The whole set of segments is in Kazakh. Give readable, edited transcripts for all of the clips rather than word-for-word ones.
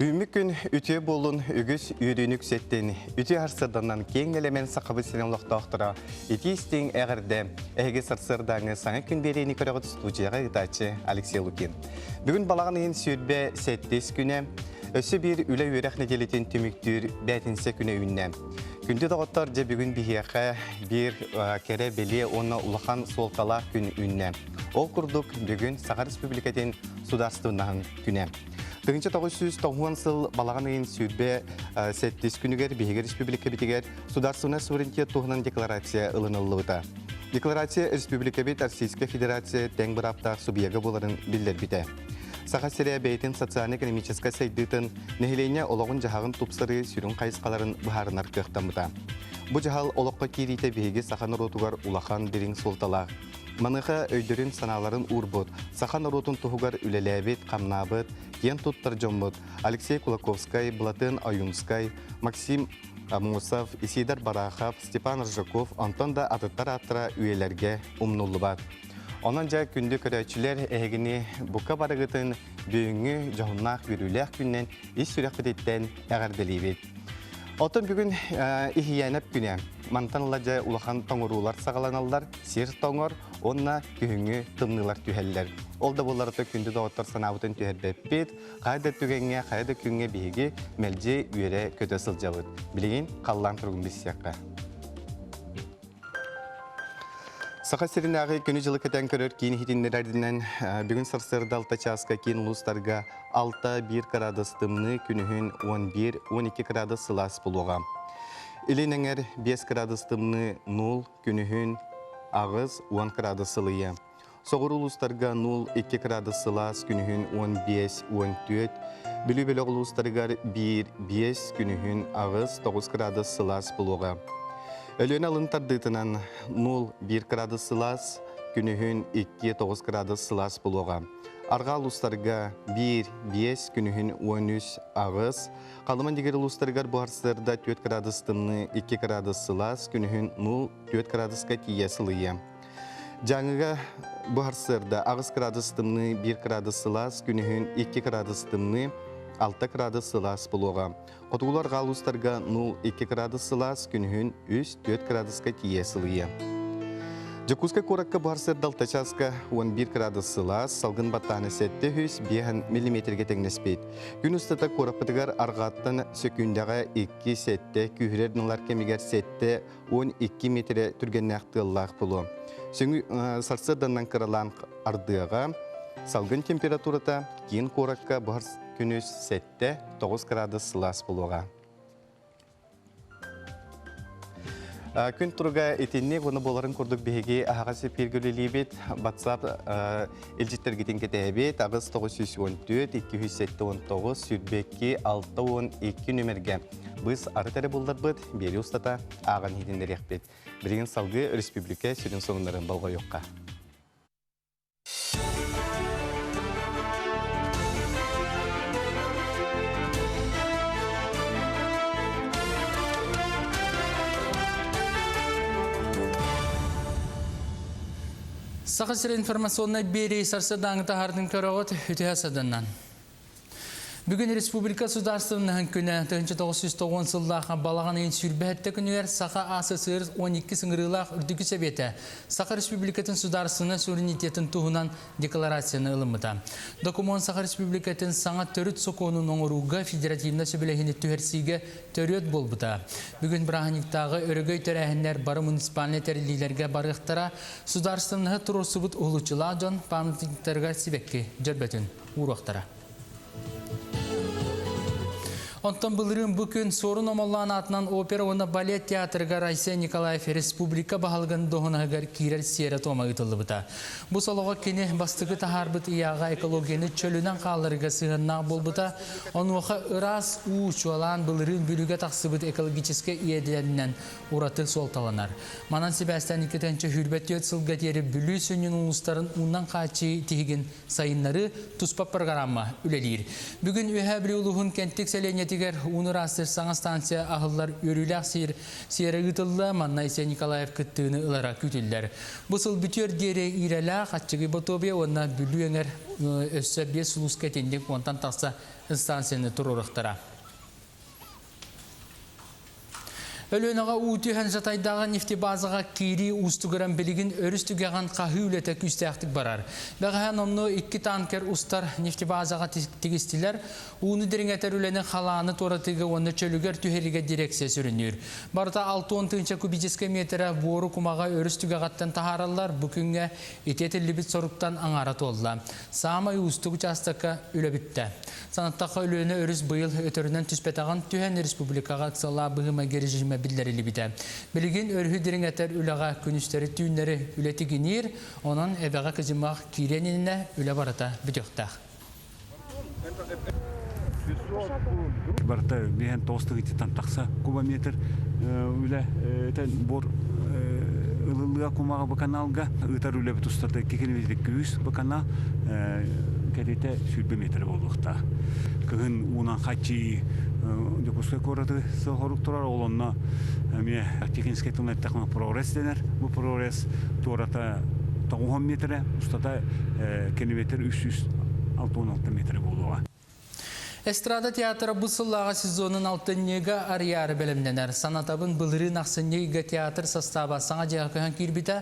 Бүгін үте болын үгіз үйренік сеттен үте арсырданан кең элемент сақабы сенемлықтақтыра етейістен әғірді әйге сарсырдаңы саңа күн берейні көріғыт студияға ғытачы Алексей Лукин. Бүгін балағын ең сүйірбе сәттес күні өсі бір үлі өрәқ неделетін түміктір бәтінсе күні үйінне. Күнді дағыттар же бүгін бігеқі бір кәрі беле оны ұлақан солқала күн үйінне. Ол күрдік бүгін Саға Республикатын сударстығынан күні. 1990 жыл балаған ең сүйірбе сәттес күнігер Бейгі Республика бітігер сударсуына суверенитет тұғынан декларация ылынылыда. Декларация Республика бет Российская Федерация тәң бір апта субъегі боларын білдер біті. Саға серия бәйтін социально-экономическая сайдытын нәхілене олағын жағағын тұпсыры сүрін қайысқаларын бұхарынар көқтамыда. Бұ жағал олыққа керейті Бейгі сақаны ротуғар улақан берін солталақ. Маныға өйдерін саналарын урбут, сахан ротун туғар үлеләбет, қамнабыт, ен туттар жомбут, Алексей Кулаковскай, Блатын Аюнскай, Максим Мусов, Исидар Барахов, Степан Ржаков, Антон да атыттар аттыра үйелерге умнулы бат. Онан жа күнді көрәтшілер әйгіні бұқа барығытын бүйіңі жағыннақ бүріләқ күннен ес сүрек бітеттен әғарделейбет. Отын бүгін ихиянап күне. Мантанла жа улахан тоңырулар сағаланалар, сер тоңыр, онна күхіңі тымнылар түйәлілер. Ол да боларыты күнді дауыттар санауытын түйәрбәппет, қайда түгенге, қайда күнге бейге мәлже үйері көті сылжауыд. Білеген қаллан тұрғын біз сияққа. Сақа серін ағы күні жылы көтен көрір кейін хитіндерердінен бүгін сарсырды 6 часқа кейін ұлыстарға 6-1 градус тымны күнігін 11-12 градус сылас болуға. Иленіңер 5 градус тымны 0 күнігін ағыз 10 градус сылыя. Соғыр ұлыстарға 0-2 градус сылас күнігін 15-14. Білі-білі ұлыстарға 1-5 күнігін ағыз 9 градус сылас болуға. Өлен алынтардытынан 0-1 градус сылас, күнігін 2-9 градус сылас болуға. Арға ұлыстарға 1-5 күнігін 13 ағыз. Қалыман дегер ұлыстарғар бұғарсырда 4 градус тымны 2 градус сылас, күнігін 0-4 градусқа тие сылыя. Жаңыға бұғарсырда ағыз градус тымны 1 градус сылас, күнігін 2 градус тымны 6 градус сылас болуға. Қотығылар ғалыстарға 0-2 градус сылас, күнігін 3-4 градусқа тие сылыя. Жакуска коракка барсыр далтачаска 11 градус сылас, салғын баттаны сәтті 5 миллиметрге тәңнеспейд. Күн ұстата кораппытығар арғаттан сөкіндіға 2 сәтті, күйірердіңлар кемегер сәтті 12 метре түрген нәқтыллақ бұлу. Сөңі сарсырданнан қыралан ардыға, салғын температурата кейін коракка барс күнүс сәтті 9 градус сылас болуға. Күн тұрға етенне ғыны боларын көрдік бейге ағасы пергілілейбет, батсап елжеттер кетен кетәйбет, ағыз 914-207-19, сүрбекке 612 нөмерге. Біз арытары болдар бұд, бері ұстата ағын едендер еқпет. Бірген салғы республика сүрін соңындарын балға жоққа. Сақысыр информационный бері сарсадан тағардың көріғыт үті асаданнан. Бүгін Республика Сударстығының күні 1990 жылдағы балаған ең сүрбәтті күнігер Сақа АССР 12 сыңғырылақ үрдігі сәбеті Сақа Республикатын Сударстығының суверенитетін туғынан декларацияны ылымыда. Документ Сақа Республикатын саңа төріт соқуының оңыруға федеративна сөбілігіні түрерсіге төрет болбыда. Бүгін Браханиктағы өрігөй төрәхіндер бары муниципаліне тәрілілерге барықтара Сударстығының тұрысыбыт ұлычыла жон памятниктарға себекке жөрбәтін ұруақтара. Онтан бұлырын бүкін сорын омаллан атынан опера оны балет театрға Райсия Николаев Республика бағалған доғынағығар кейрер сері тома ұтылы бұта. Бұл солыға кені бастығы тахар бұт ияға экологияны чөлінен қалырға сығыннақ бол бұта. Он оға ұрас ұчуалан бұлырын бүліге тақсы бұт экологическе иедерінен ұратық солталанар. Манан Себастьян 2-ші хүрбәтті өт сылға тері бүлі сөнен ұлыстарын ұннан қачы тегін сайынлары тұспап программа үлелер. Бүгін өйә білі ұлығын кенттік сәленеті бетигер унырастыр саңа станция ахыллар өрүләк сиere гытылла Маннайсе Николаев кыттыны ылара күтүлләр. Бусыл бүтөр дере ирәлә хатчыгы ботобе онна бүлүеңер өссө бес сулуска тендек онтан тақса станцияны турурықтара. Өлөнөға уутүйән жатайдағы нефтебазаға кири устугыран білігін өрістігіған қағы үлеті күстәқтік барар. Бәғіған омны 2 танкер устар нефтебазаға тегістілер, уыны деріңетер үлені қаланы торатығы оны чөлігер түхеріге дирекция сүрінер. Барда 6-10 кубический метрі бору кумаға өрістігіғаттан тахаралар бүкінге ететілі біт соруптан аңара толла. Самай устуғы частыққа үлі бітті. Санаттаққа өлөні өріс бұйыл өтірінен түспетаған түхен республикаға қысала бұғыма кережіме bildirili bide. Bilgin örhü diringeter ülağa künüsteri tüynleri ületi ginir, onun ebeğe kızımaq kirenine üle barata büdüqtaq. Barata bihen tostu gititan taqsa kubameter üle bor ılılığa kumağa bu kanalga ıtar üle bitustarda 2 kilometrik küyüs bu kanal kerete sürbe metre bolluqta. Kıgın unan xaçı Допускай кораты сохоруктурар олонна ме технический туннеттахна прогресс денер. Бу прогресс турата 9 метр, устата километр 316 метр болуга. Эстрада театры бұл сыллаға сезонын алтыннеға арьяры бәлімденер. Санатабын бұлырын ақсыннеға театр состава саңа жағықыған кирбіті,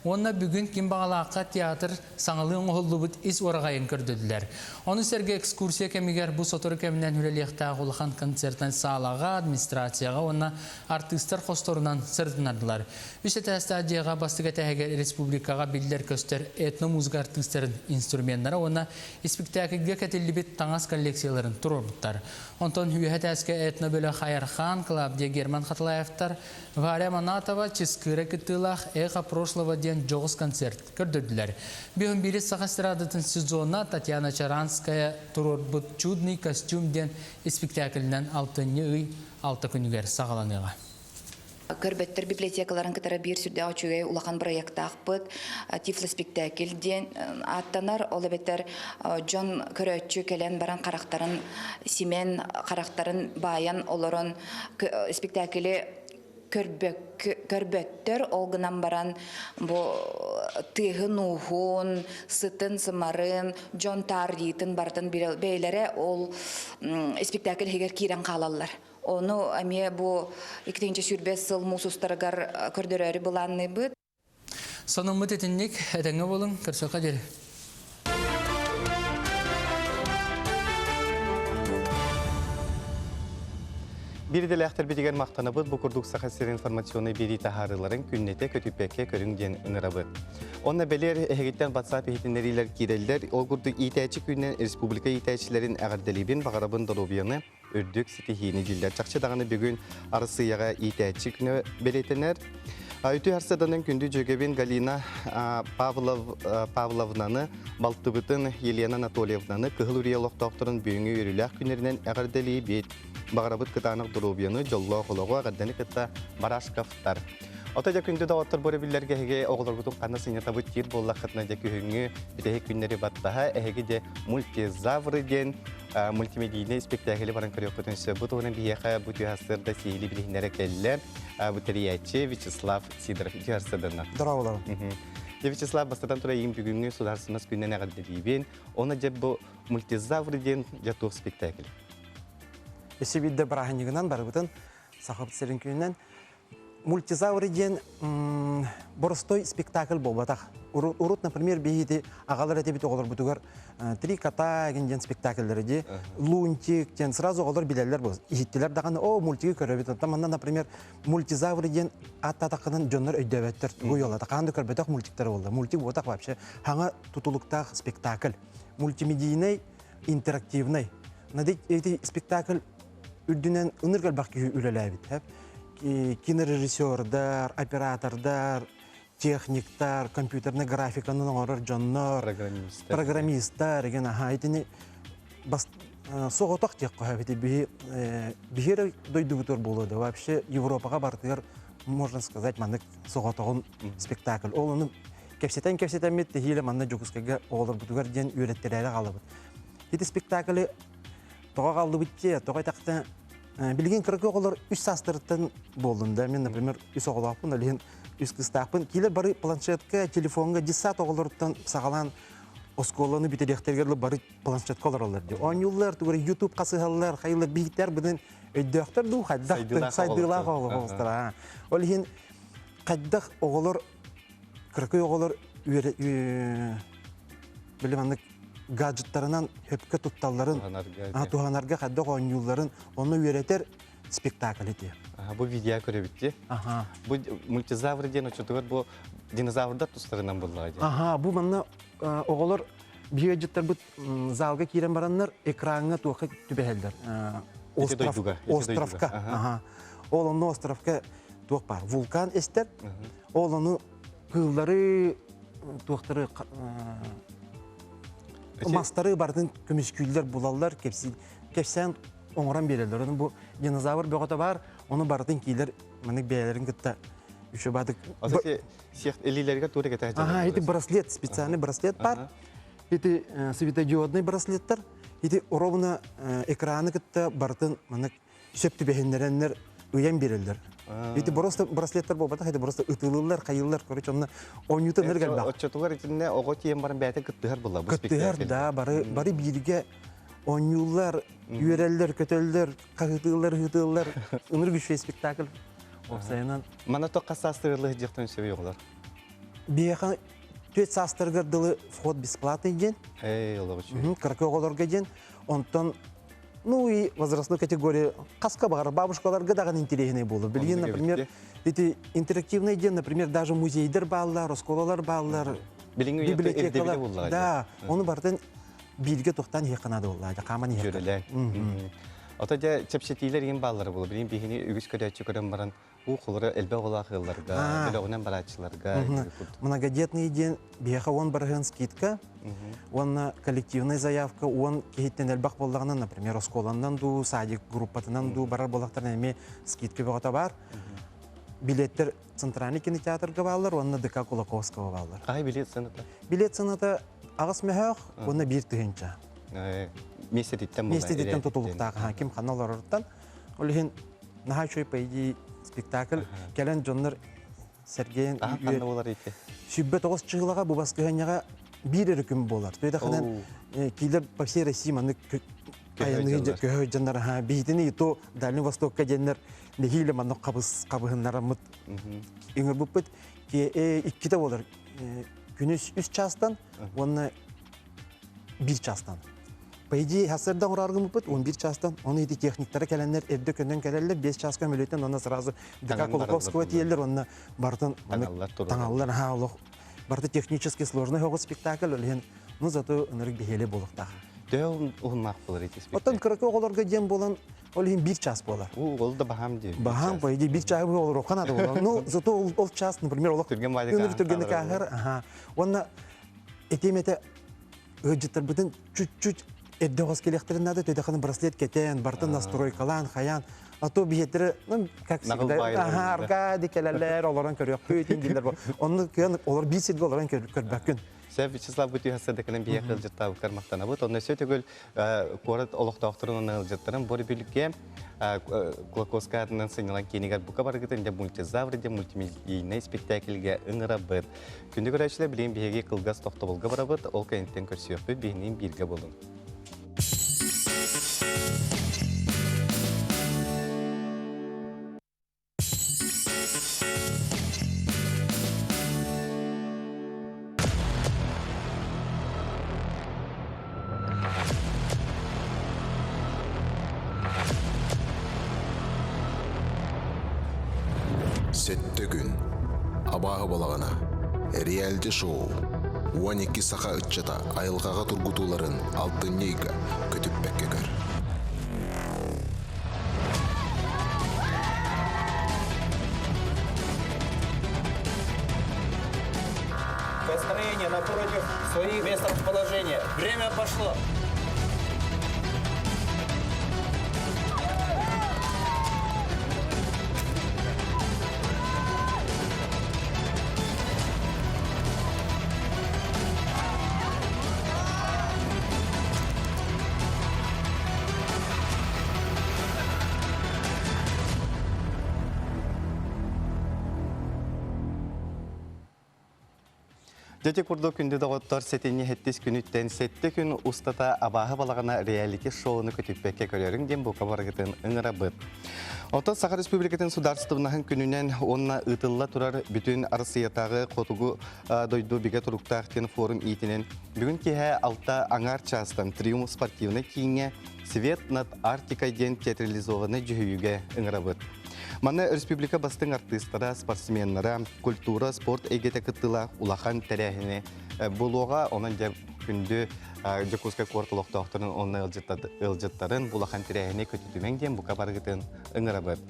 онына бүгін кембағалаққа театр саңылың оғылы бұд із орағайын көрділділер. Оны сәрге экскурсия кемігер бұл соторы кемінен үлеліқтағы ұлыған концерттен сағалаға, администрацияға, онына артистер қосторынан сырдынардылар. Үші тәстадияға бастыға тәгер республикаға білдер көстер этно-музыка артистерін инструменттері, онына спектакльге кәтелі бет таңас коллекцияларын Онтон хүйәт әске этно бөлі Хайархан, Клавдия Герман Хатлаевтар, Варя Манатова, Ческыры кітілақ, Эха прошлого ден жоғыз концерт көрдірділер. Бүйін бірі сақастырадытын сезонна Татьяна Чаранская тұрор бұд чудный костюм ден спектакльнен алтынны үй алты күнігер сағаланыға. Көрбеттер библиотекаларын кытара бир сүрдө очугай улахан проекта акпыт тифлоспектакль ден аттанар олабеттер Джон көрөтчү келен баран карактарын Симен карактарын баян олорон спектакли көрбөттөр олгынан баран бу тыгын ухун сытын сымарын Джон Тарритын бартын бейлере ол спектакль хегер кирен калалар. Onu amiye bu 2. sürbes sıl musustargar kördörörü bulanны bıt. Sanımı tetinlik edenge bolun kırsoka deri. Bir de lehter bitigen maqtanabıd bu kurduk saxasir informasyonu biri taharıların künnete kötüpekke körüngen ınırabıd. Onna beler ehegitten WhatsApp ehitinleriler kireliler, ol kurduk itaçı künnen Respublika itaçilerin ağırdelibin bağırabın dolubiyanı ördük sitihini diller. Çakçı dağını bugün arısıyağa itaçı künne beletener. Ütü harsadanın kündü jögebin Galina Pavlovnanı, Baltıbıtın Yelena Anatolievnanı, Kıhıluriyalıq doktorun büyüngü yürülük günlerinden ağırdelibin Bağırabıt kıtanıq durubiyanı jollu oğuluğa gıddanı kıtta Barashkaftar. Otaja kündü de otur börebillerge hege oğulur gutun qanna sinyata bıt yer bolla qıtna ja kühüngü bitehek günleri battaha ehege de multizavr den multimediyne spektakeli baran körüyor kutunsa bu toğunun biyeqa bu tühasırda sihili bilihinlere kelle bu teriyatçı Vyacheslav Sidorov tühasırdan. Здорово. Vyacheslav bastadan tura yin bugünkü sudarsınız günden ağırdelibin ona ja bu multizavr den jatuğ spektakeli. Есебидде бараханигынан барыбытын сахап серинкүнен мультизавр ден боростой спектакль болбатах. Урут, например, бейти агалар этебит оголор бутугар три кота ген спектакльдерди лунтик ден сразу оголор билерлер бол. Ижиттилер даганы о мультиги көрөбүт. Таманда, например, мультизавр ден аттатакынан жоннор өйдөбөттөр бу жолда. Канды көрбөтөк мультиктер болду. Мультик ботак вообще хаңа тутулуктак спектакль. Мультимедийный, интерактивный. Надо эти спектакль Ürdünen ınırgal bakı ülelebit. Kinorejissörler, operatörler, teknikler, kompüterine grafikanın orar canlar, programistler, gene haytini bas soğutak tek koyabilir. Bir yere doyduğudur buluyordu. Вообще Европa'ya bartıgar, можно сказать, mandık soğutağın spektakl. Onun kefseten metti hile mandık jokuskaga olur budugar diyen ürettileri kalıbı. Hiti spektakli Toğa kaldı bitti, toğa takta Bilgin kırık oğullar üç sastırıttan boldunda. Ben, например, üç oğulapın, öyleyim üç kıstaqpın. Kiler bari planşetka, telefonga, cisat oğullardan sağalan oskolanı bitirektergerli bari planşetka olarlar diyor. 10 yıllar tuğra YouTube kasıhalar, hayırlar bilgiler bunun ödüktür du haddaqtı, saydığılar oğullar. Öyleyim qaddaq oğullar, kırık oğullar bilemanlık gadgetlarından hepke tuttalların tuhanarga qaddaq 10 yılların onu üreter spektakl ediyor. Bu video göre bitti. Aha. Bu multizavr diyen uçutuyor, bu dinozavrlar tustlarından bulunaydı. Aha, bu manna oğullar biyojitler bu zalga kiren baranlar ekranına tuğqa tübehelder. Ostrovka. Aha. Oğlanı ostrovka tuğ var. Vulkan ester. Oğlanı kılları tuğları mastarı bardın kömüşküller bulallar kepsen oңоран берелер. Onun bu dinozavr böğüte var. Onu bardın kiler manik beylerin gıtta üçü badık. Azaki siyah elilerine doğru getireceğiz. Aha, это браслет, специальный браслет бар. Это светодиодный браслеттер. Это ровно экраны гытта бартын манык сөптү бехеннереннер уян берелер. Это просто браслеттер болбата, это просто ытылылар, кайыллар, короче, оны ойнутыныр галда. Отчетугар итинне ого тиен барын бәйте кыттыгар була бу спектакль. Кыттыгар да, бары бирге ойнулар, үйреллер, көтөллөр, кагытылар, хытыллар, ыныр күчү спектакль. Опсайынан. Мана тоққа састырылы жақтан сөй оғылар. Бияхан төт састыргар дылы вход бесплатный ден. Олығы үші. Кыркы оғыларға ден. Онтан, ну и возрастной категория қасқа бағар бабушкаларға даған интересный болу. Білген, например, интерактивный ден, например, даже музейдер балылар, осколалар балылар, библиотекалар. Да, оны бартын билге тоқтан еқынады олайды, қаман еқын. Отаja çepşetiler yen balları bulu. Bilin bihini ügüs körüçü körüm baran bu kulları elbe ola hıllarga, böyle onan baratçılarga. Многодетный день беха он барган скидка, он коллективная заявка, он кехиттен элбах боллагынан, например, осколандан ду, садик группатынан ду барар боллактарына эме скидка бөгөтө бар. Билеттер Центральный кинотеатрга баллар, онна ДК Кулаковского баллар. Ай билет сыныта. Билет сыныта агыс мехах, онна бир тыгынча. Местедеттен тутулуктагы хаким каналлардан олихин наха чөй пейди спектакль келен жоннор Сергейн Сүббе 9 чыгылага бу баскыганяга бир өркүм болар. Тойда ханан килер по всей России маны көһө жандар ха битини то Дальний Востокка жандар нехиле маны кабыгыннар мыт иңер буппут ке 2 болар. Күнүс 3 частан, онна 1 частан. По идее, хасырдан ураргым бут 11 частан, оны эти техниктары келенлер эрде көндөн келелер 5 часка мөлөтөн, оны сразу ДК Кулаковского тиелер, оны бартын таңаллар хаалык. Барты технически сложный хогы спектакль олен, ну зато ынырык бехеле болуктак. Дөң угунмак болор эти спектакль. Оттан кыркы оголорго дем болан олен 1 час болар. Ол да бахам ди. Бахам, по идее, 1 час болор оканады болар. Ну зато ол час, например, олок түргенде кахыр, оны этемете ыжыттар бүтүн чуть-чуть эддогос келектерин нады төйдаханы браслет кетен, бартын настройкалан, хаян. А то биеттері, как всегда, аркади келелер, оларан көрüyor, көйтен келер бар. Оны күйен, олар бейсетгі оларан көрбәккін. Сәп Вячеслав бұты хасадықының бия қылжытта ұқтар мақтана бұд. Оны сөйті көл қорат олықтақтырын оны ұлжыттырын. Бөрі бүлікке Кулаковскадынан сыңылан кенегер бұқа барғытын де мультизавр де мультимедийный спектакльге ұңыра бұд. Күнді көрәшілі білейін бейге қылғас тоқты болға бара бұд. Ол кәйінттен көрсіөп бұд, бейінен бірге болын. Сетті күн, абағы болағана, реалді шоу, 12 сақа үтчата айылғаға тұргутуларын алтын нейгі көтіп бәкке көр. Построение напротив своих мест расположения. Время пошло. Жете курду күнді доғыттар сетені хеттес күніттен сетті күн ұстата абағы балағына реалити шоуыны көтіппекке көрерін ден бұқа барғытын ұңыра бұд. Ота Саха Республикатын сударстывынағын күнінен онына ұтылла тұрар бүтін арысыятағы қотуғы дойду биге тұруқтақтен форум итінен бүгін кеге алта аңар частан триумф спортивны кейінге Свет над Арктикой ден театрализованы жүхүйіге ұңыра бұд. Мана республика бастың артистара, спортсменлара, культура, спорт егеті кыттыла улахан тәрәхіне болуға, онын жа күнді Жакускай кортылықты оқтырын оны ылжыттарын улахан тәрәхіне көтітіменген бұқа барғытын ұңыра бұд.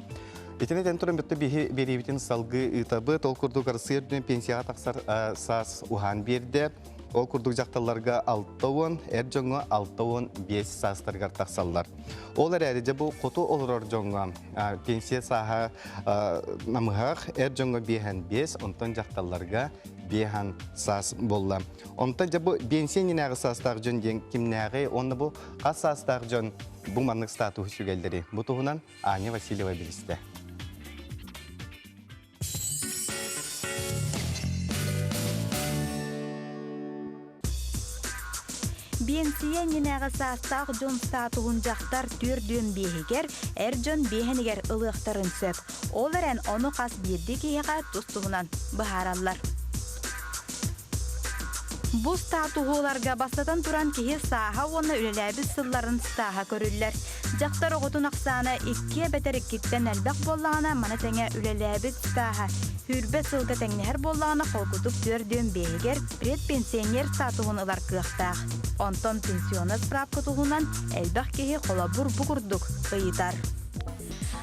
Итенеден тұрын бүтті беребетін салғы ұтабы, тол күрді қарсырдың пенсияға тақсар сас ухан берді. Ол күрдік жақталарға 6-10, әр жоңға 6-10-5 састырғар тақсалар. Ол әрәреде бұл қоту олырар жоңға пенсия саға намығақ әр жоңға 5-5, онтан жақталарға 5 сас болла. Онтан жа бұл пенсия ненәғі састағы жон ден кімнәғі, оны бұл қас састағы жон бұл манның статуы сүгелдері. Бұл тұғынан Аня Васильева білісті. Бенсия ненәғі састақ жон статуғын жақтар түрден бейгер, әр жон бейхенегер ылықтарын сөп. Ол әрен оны қас берді кейіға тұстығынан бұхаралар. Бұл статуғыларға бастатан тұран кейі саға оны үлеләбі сылларын стаға көрілер. Жақтар оғытын ақсаны 2 бәтер 2-тен әлбәқ болағына мана тәңе үлеләбі стаға. Хүрбе сылғы тәңнер болағына қолқытып түрден бейгер предпенсионер статуғын ылар қықтақ. Онтон пенсионы справка тұғынан әлбәқ кейі қолабыр бұғырдық ұйытар.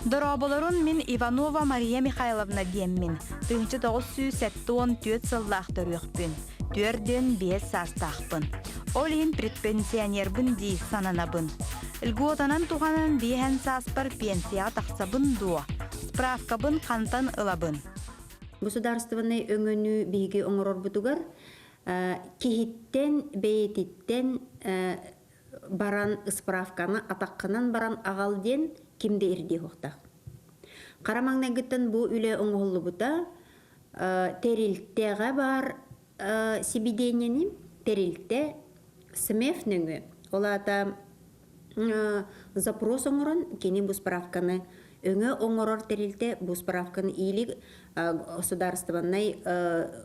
Дороболарын мен Иванова Мария Михайловна деммін. 1974 сыллақтыр өқпін. Түрден 5 састақпын. Олин предпенсионер-бін дей сананабын. Үлгуотанан туғанын 5 саспар пенсия тақсабын дуа. Справкабын қантан ылабын. Государственный өңөнү биги оңорор бутугар кихиттен бейтиттен баран справканы атаққынан баран ағалден кимде ирди хоқтақ. Қарамаңнагыттан бу үле оңғолы бута терилттеға бар сибиденени терилтте смеф нөңі. Олата запрос оңорон кені бу справканы өңі оңорор терилте бу справканы ийлик государственный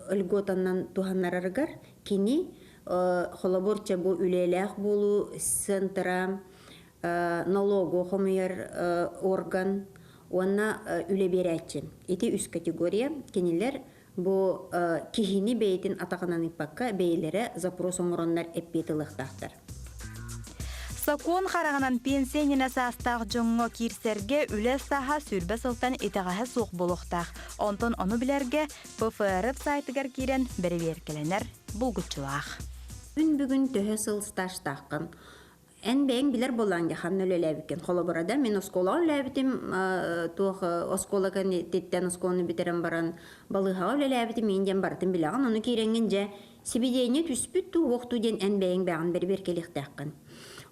льготаннан туханнараргар кини холоборча бу үлелях болу центра налогу хомер орган онна үле берәтчи. Ити үс категория кинилер бу кихини бейтин атағынан иппакка бейлері запрос оңороннар эппетилықтақтар. Сакон қарағынан пенсиянина састақ жоңға кирсерге үлі саха сүрбе сылтан етағаға соқ болуқтақ. Онтон оны білерге ПФР сайтыгар кирен бері беркеленер бұлгүтчілақ. Бүгін төхі сыл стаж таққын. Ән бәйін білер боланға қанны өлі қолабырада. Мен оскола өләбітім, оскола кәнеттен осколаны бітерін баран балыға өләбітім, менден бартын біліған. Оны керенгенже себедейіне түспіт тұғы оқтуден ән бәйін бәғын бері беркелік таққын.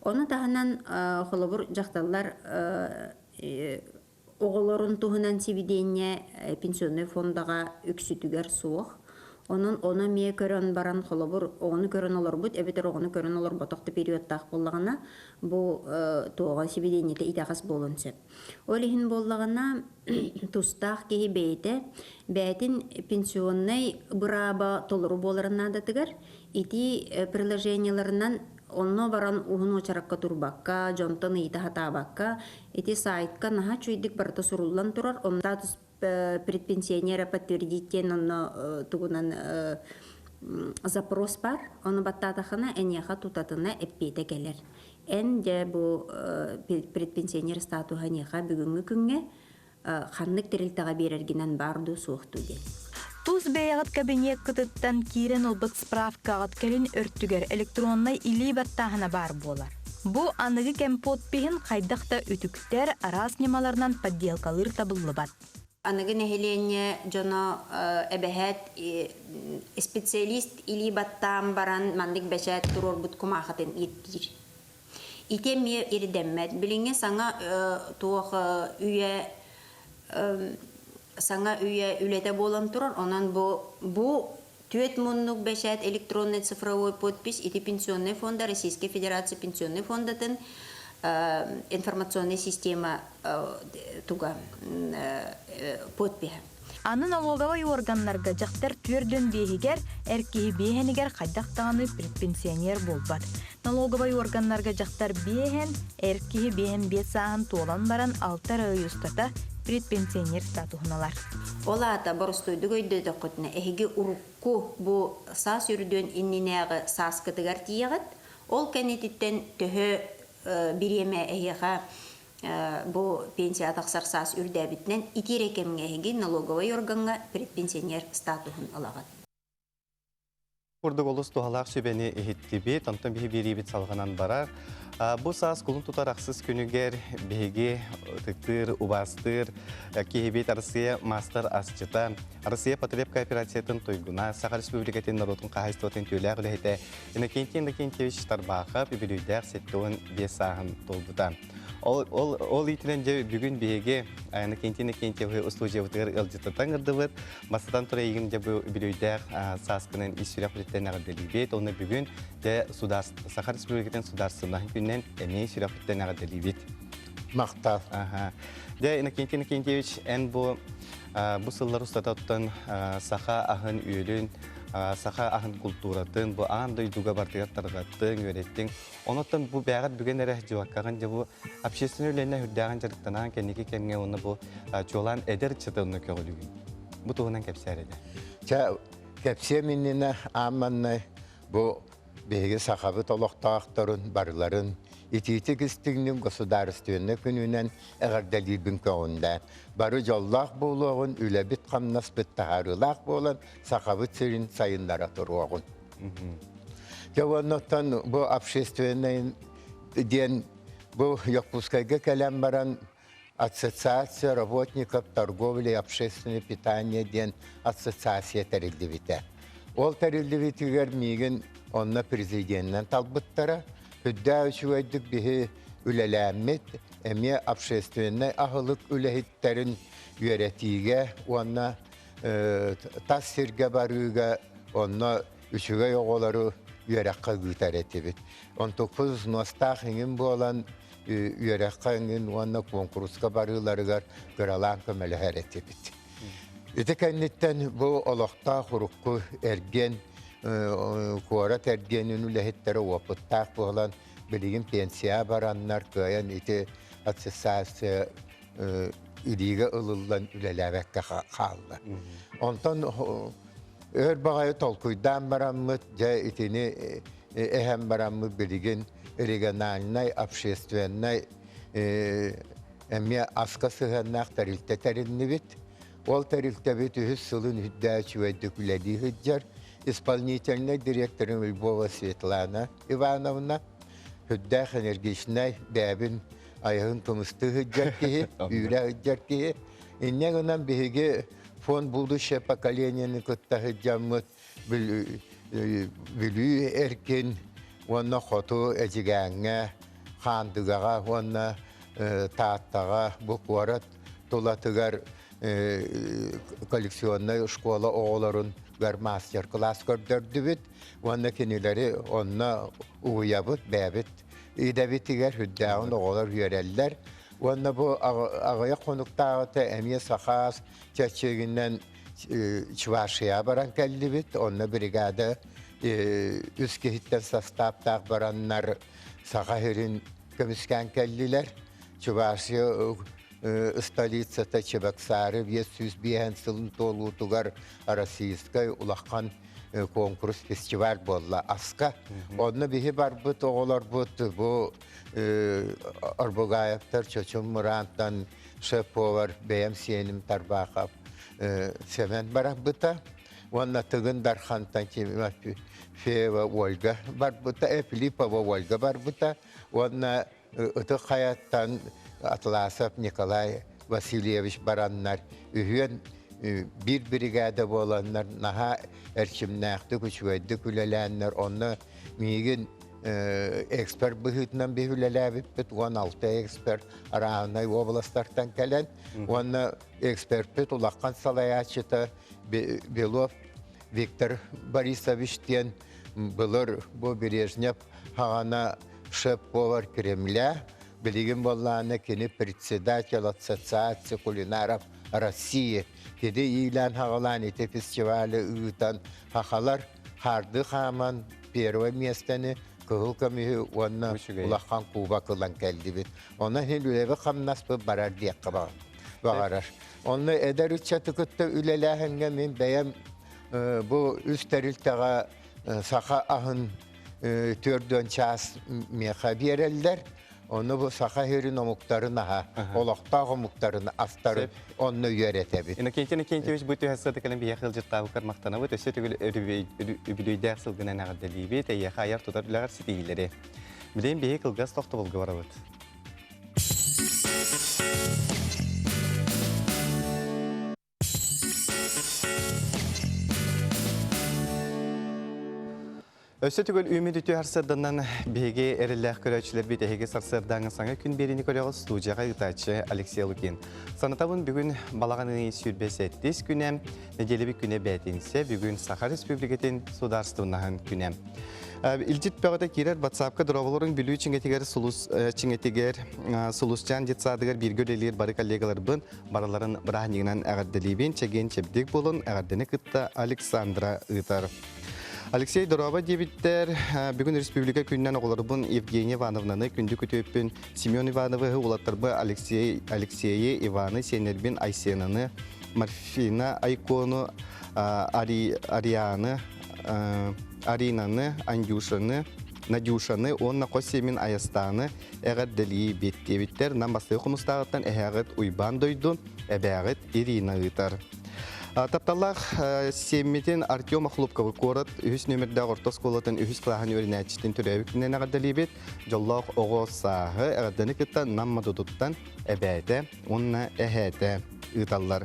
Оны тағынан қолабыр жақталар оғыларын тұғынан себедейіне пенсионный фондаға үксітігер суық. Оны мие көрін баран қолабыр, оғыны көрін олар бұд, әбетер оғыны көрін олар бұтақты периодтақ болағына бұл туға себедейнеті итағас болын сөп. Олығын болағына тұстақ кейі бейті, бәйтін пенсионный бұраба толыру боларына датығар, ити приложенияларынан онно баран уһун очаракка турбакка, жонтон ыйта хатабакка, ити сайтка наха чуйдик барта суруллан турар, онда предпенсионера подтвердиттен онно тугунан запрос бар, оны баттатахана эньяха тутатына эппейте келер. Эн же бу предпенсионер статуха неха бүгүнгү күнгө ханнык терилтага берергинен барду суохту ден. Туз бәйгат кабинет кытыттан кирен олбыт справкағат кәлін өрттігер электроннай или баттағына бар болар. Бу анығы кәм подпихин қайдақта үтіктер арас немаларынан подделкалыр табылы бат. Анығы нәхелене жоно әбәхәт специалист или баттам баран мандық бәшәт тұрор бұт құмақытын еттір. Итем ме ердеммәд. Біліңе саңа туғы үйе саңа үйе үлете болан тұрар, онан бу Тюет муннук бешет электронный цифровой подпись ити пенсионный фонда Российской Федерации пенсионный фондатын информационная система туга подпись. Аны налоговый органнарга жақтар түрден бейгер, әркеі бейхенігер қайдақтағаны предпенсионер болбад. Налоговый органнарга жақтар бейхен, әркеі бейхен бесағын толан баран 6 ай ұстата предпенсионер статуғыналар. Олата боростойды көйді дөкітіне әйге ұрықку бұ сас үрден инненеғі сас кітігер тиеғыт, ол кәнетіттен түхі биреме әйеға bu pensiya taqsarsas ürdäbitnen iti rekemgehigi налоговый органга предпенсионер статусын алагат. Курдук олус тухалақ сөбені ehittibi, тантан bihi biribit salğanan barar. Bu sas kulun tutaraksız günüger bihi tıktır, ubastır, kehibet Arsiya master asçıta, Arsiya Patrep Kooperatiyatin toyguna, Sakha Respublikatin Narotun Kahaystotin tüyler ülehete, yine kentin tarbaqı bibilüydər settuğun besahın tolbudan. Ol itilen bugün bihi ayını kentin ustujevutlar ılcıtatan ırdıvır, masadan tura egin bibilüydər saskının isürek üretlerine gıddelibet, onu bugün de Sakha Respublikatin sudarsınahın günden emeği sürek üretlerine gıddelibet. Maqtal. De Innokentin en bu sıllar ustatattan Sakha ahın üyülün, Sakha ahın kulturatın, bu ağın duyduga bartıgat targattın, öğrettin. Onottan bu bəğət bugün ərək civakağın, bu общественный өлüğüne hüddağın jarıqtanan kendiki kendine onu bu çoğulan eder çıtığını köğülüğün. Bu tuğunan kepser eder. Kepsiye minnine amanna bu beygi Sakhabı toloqtağıqtarın, barıların, İtiti kıstıgının gosudaristyönne gününen eğerdəlibin köğünde. Barı jollaq boğuluğun, ülebit qamnas bit taharılaq boğulan Sakhabı tsirin sayınlara turuğun. Javannottan bu общественный diyen bu Yakutskayga kelem baran Ассоциация работников торговли и общественного питания diyen ассоциация terildivite. Ol terildivitiger migin onna prezidentinden talbıttara hüddâ üçüveydik bihi ülelâmmit emiye общественный ahılık ülehitlerin yöretiğe onna tas sirge barıga onna üçüge yoğuları yörekka güter etibit. 19 nostağının bu olan yörekkinin onna konkurska barılarıgar gıralan kömeleher etibit. Ötekennitten bu olaqta hurukku ergen kuarat ergenin ülehitleri opıttaq bu olan bilgin pensiya baranlar köyen iti atsesası iliğe ılıllan ülelevekke kaldı. Ondan örbağayı tolkuydan baranmı, itini ehem baranmı bilgin regionalnay, общественнай, emiye aska sıhannaq tarilte terinivit. Ol tarilte bit ühüs sılın hüddâçı ve dökülediği hüccar. Исполнительный директоры Львова Светлана Ивановна, hüddâ energisnay bäbin ayağın kımıstığı hüccarkihi, üyre hüccarkihi. İnneğinden bihigi fon buldu şepakaleniyeni kıtta hüccamıt bilü erken onna xotu ecigäňe xandıgağa onna taattağa bu kuarat tulatıgar koleksiyonna şkola oğulların gar master class gördübüt onna kenileri onna uyabıt bäbit idebitiger hüddäğin oğular yöreller onna bu ağaya konuktağı emiye Sakhas çeçeginden Çuvaşıya baran kellibit onna brigada üskehitten sastaptaq baranlar Sakhahirin kömüsken kelliler Çuvaşıya stolitsata Çebaksarı 500 sılın tolutugar Arasiyskay ulaqan konkurs festival bolla aska. Onna bihi barbıt oğular bıt bu Arbogayaktar Çoçun Murant'tan Şepovar Beyem Siyenim Tarbaqab Semen barbıta. Onna tığın darxantan ki Feva Volga barbıta, Filipova Volga barbıta. Onna ıtı hayattan Atlasov Nikolay Vasilyevich baranlar, ühyen bir brigada bolanlar, naha erçimnaqtı küçüveydi külelenler, onna migin ekspert bıhıtından bir hülelabit, 16 ekspert arağınay oblastartan kelen, onna ekspert bit ulaqan salayaçıta Belov Виктор Борисович тен былыр бу Брежнев хагана шеф-повар Кремля, билигин болланы кини председатель Ассоциации кулинаров России. Кеди илан хагалан ите фестивалі ұйтан хахалар харды хаман первое местаны кығыл көмігі онна улақан куба кылан кәлді бит. Онна хен үлебі қамнаспы барар дейққа бағарар. Онны әдер үтчаты күтті үлеләхінге мен бәйім bu üsteriltağa saka ahın tördön ças meha bereller. Onu bu saka herin omuktarına ha, olaqtağı omuktarına astarı onu yöretebilir. Ina kenti bu tuhasada kalan bir yakıl jitta bu karmaktana bu tösü tügül öbülü dersil gına nağdali bir te yakayar tutar bilagar sitileri. Bilen bir yakıl gaz toxtu bulgu var avut. Ösütügül ümidi tüharsırdandan bege erillah köröçüler bir tehege sarsırdanı sana gün birini köröğü studiyaga ıtaçı Alexey Lukin. Sanatavın bugün balağanını sürbesi ettiğiz günem, nedeli bir güne bәтінсе, bugün Sakha Respublikatin Sudarstığınahın günem. İlcit bağıda girer WhatsApp'ka durabaların bilü çingetiger suluscan jitsadıgar bir görelir barı kollegalar bın baraların bırahniğinden ağırdalibin çegen çebdik bolun ağırdını kıtta Aleksandra ıtar. Alexey Dorova debitler bugün Respublika günden oğullarının Evgeniya Ivanovna'nı gündü kütüpün Semyon Ivanov'ı ulatırba Alexey'i Ivan'ı Senerbin Aysena'nı Marfina Aykon'u Arina'nı Andyusha'nı Nadyusha'nı onunla Kosemin Ayastan'ı eğer deliği debitler namazlığı kumustağıttan eğer uyban doydu eğer Irina ıtar. Taptallar Semmetin Artyom Akhlupkavı korat ühüs nömerde orta skolatın ühüs klahan öğrençtin türevikliğine nağdalibet jolloq oğuz sahı ağırdanı kıtta namma duduttan ebede onunla ehede ıtallar.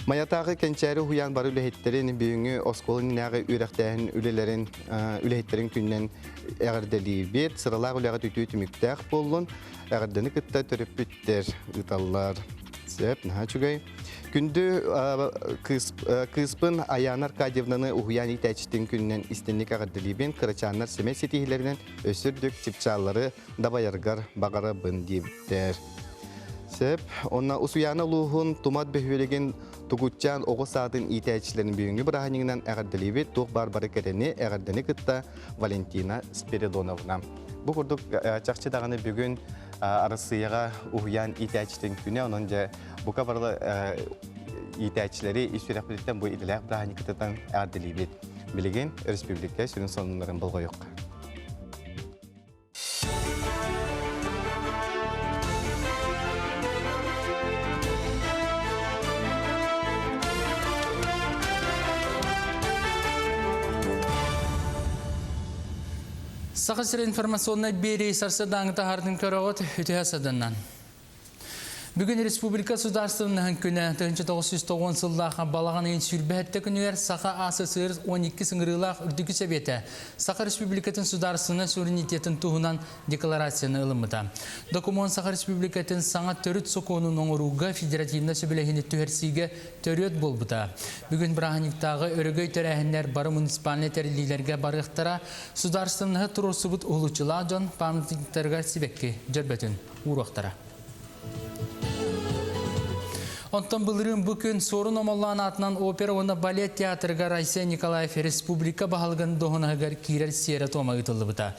Mayatağı kençeri huyan barı ülehetlerin büyüğü oskolun nağı ürekteğin ülehetlerin günden ağırdalibet sıralar üleğe tütüyü tümüktağ bolun ağırdanı kıtta törüpütter ıtallar. Sep, naha çugay. Gündü kıspın Ayana Arkadiyevna'nı uhuyan itaçtin günden istenlik ağırdalibin kırıçanlar seme setihilerinden ösürdük çipçaları dabayargar bağara bındibitler. Sep, onna usuyana uluğun tumat behülegin Tuğutcan oğuz saatın itaçlarının büyüğünü bırahanından ağırdalibit tuğ barbarı kereni ağırdani kıtta Valentina Spiridonovna. Bu kurduk çakçı dağını bugün arasıyağa uhuyan itaçtin güne onunca bu kabarlı itaçları işbirlikten bu idiler bırahani kıtadan ağırdalibit. Bilgin Respublika sürün sonunların bulgu yok. Sakha информационный бери сарсадан тахардың көрөгөт үтәсәдәннән. Бүгін Республика Сударстывының күні 1990 жылдағы балаған ең сүрбәтті күнер Саха АССР 12 сыңырылақ үрдігі сәбеті Саха Республикатын Сударстывының суверенитетін туғынан декларацияны ылымыда. Документ Саха Республикатын саңа төріт соқуының оңыруға федеративна сөбілігіні түрсіге төрет болбыда. Бүгін Браханиктағы өрігөй төрәхінлер бары муниципаліне тәрілілерге барықтара Сударстывығы тұрусыбыт ұлычыла жон памятниктарға себекке жәрбәтін ұруақтара. Онтан бұлырын бүкін сорын омаллан атынан опера оны балет театрға Райсен Николаев Республика бағалған доғынағығар кейрер сері тома ұтылы бұта.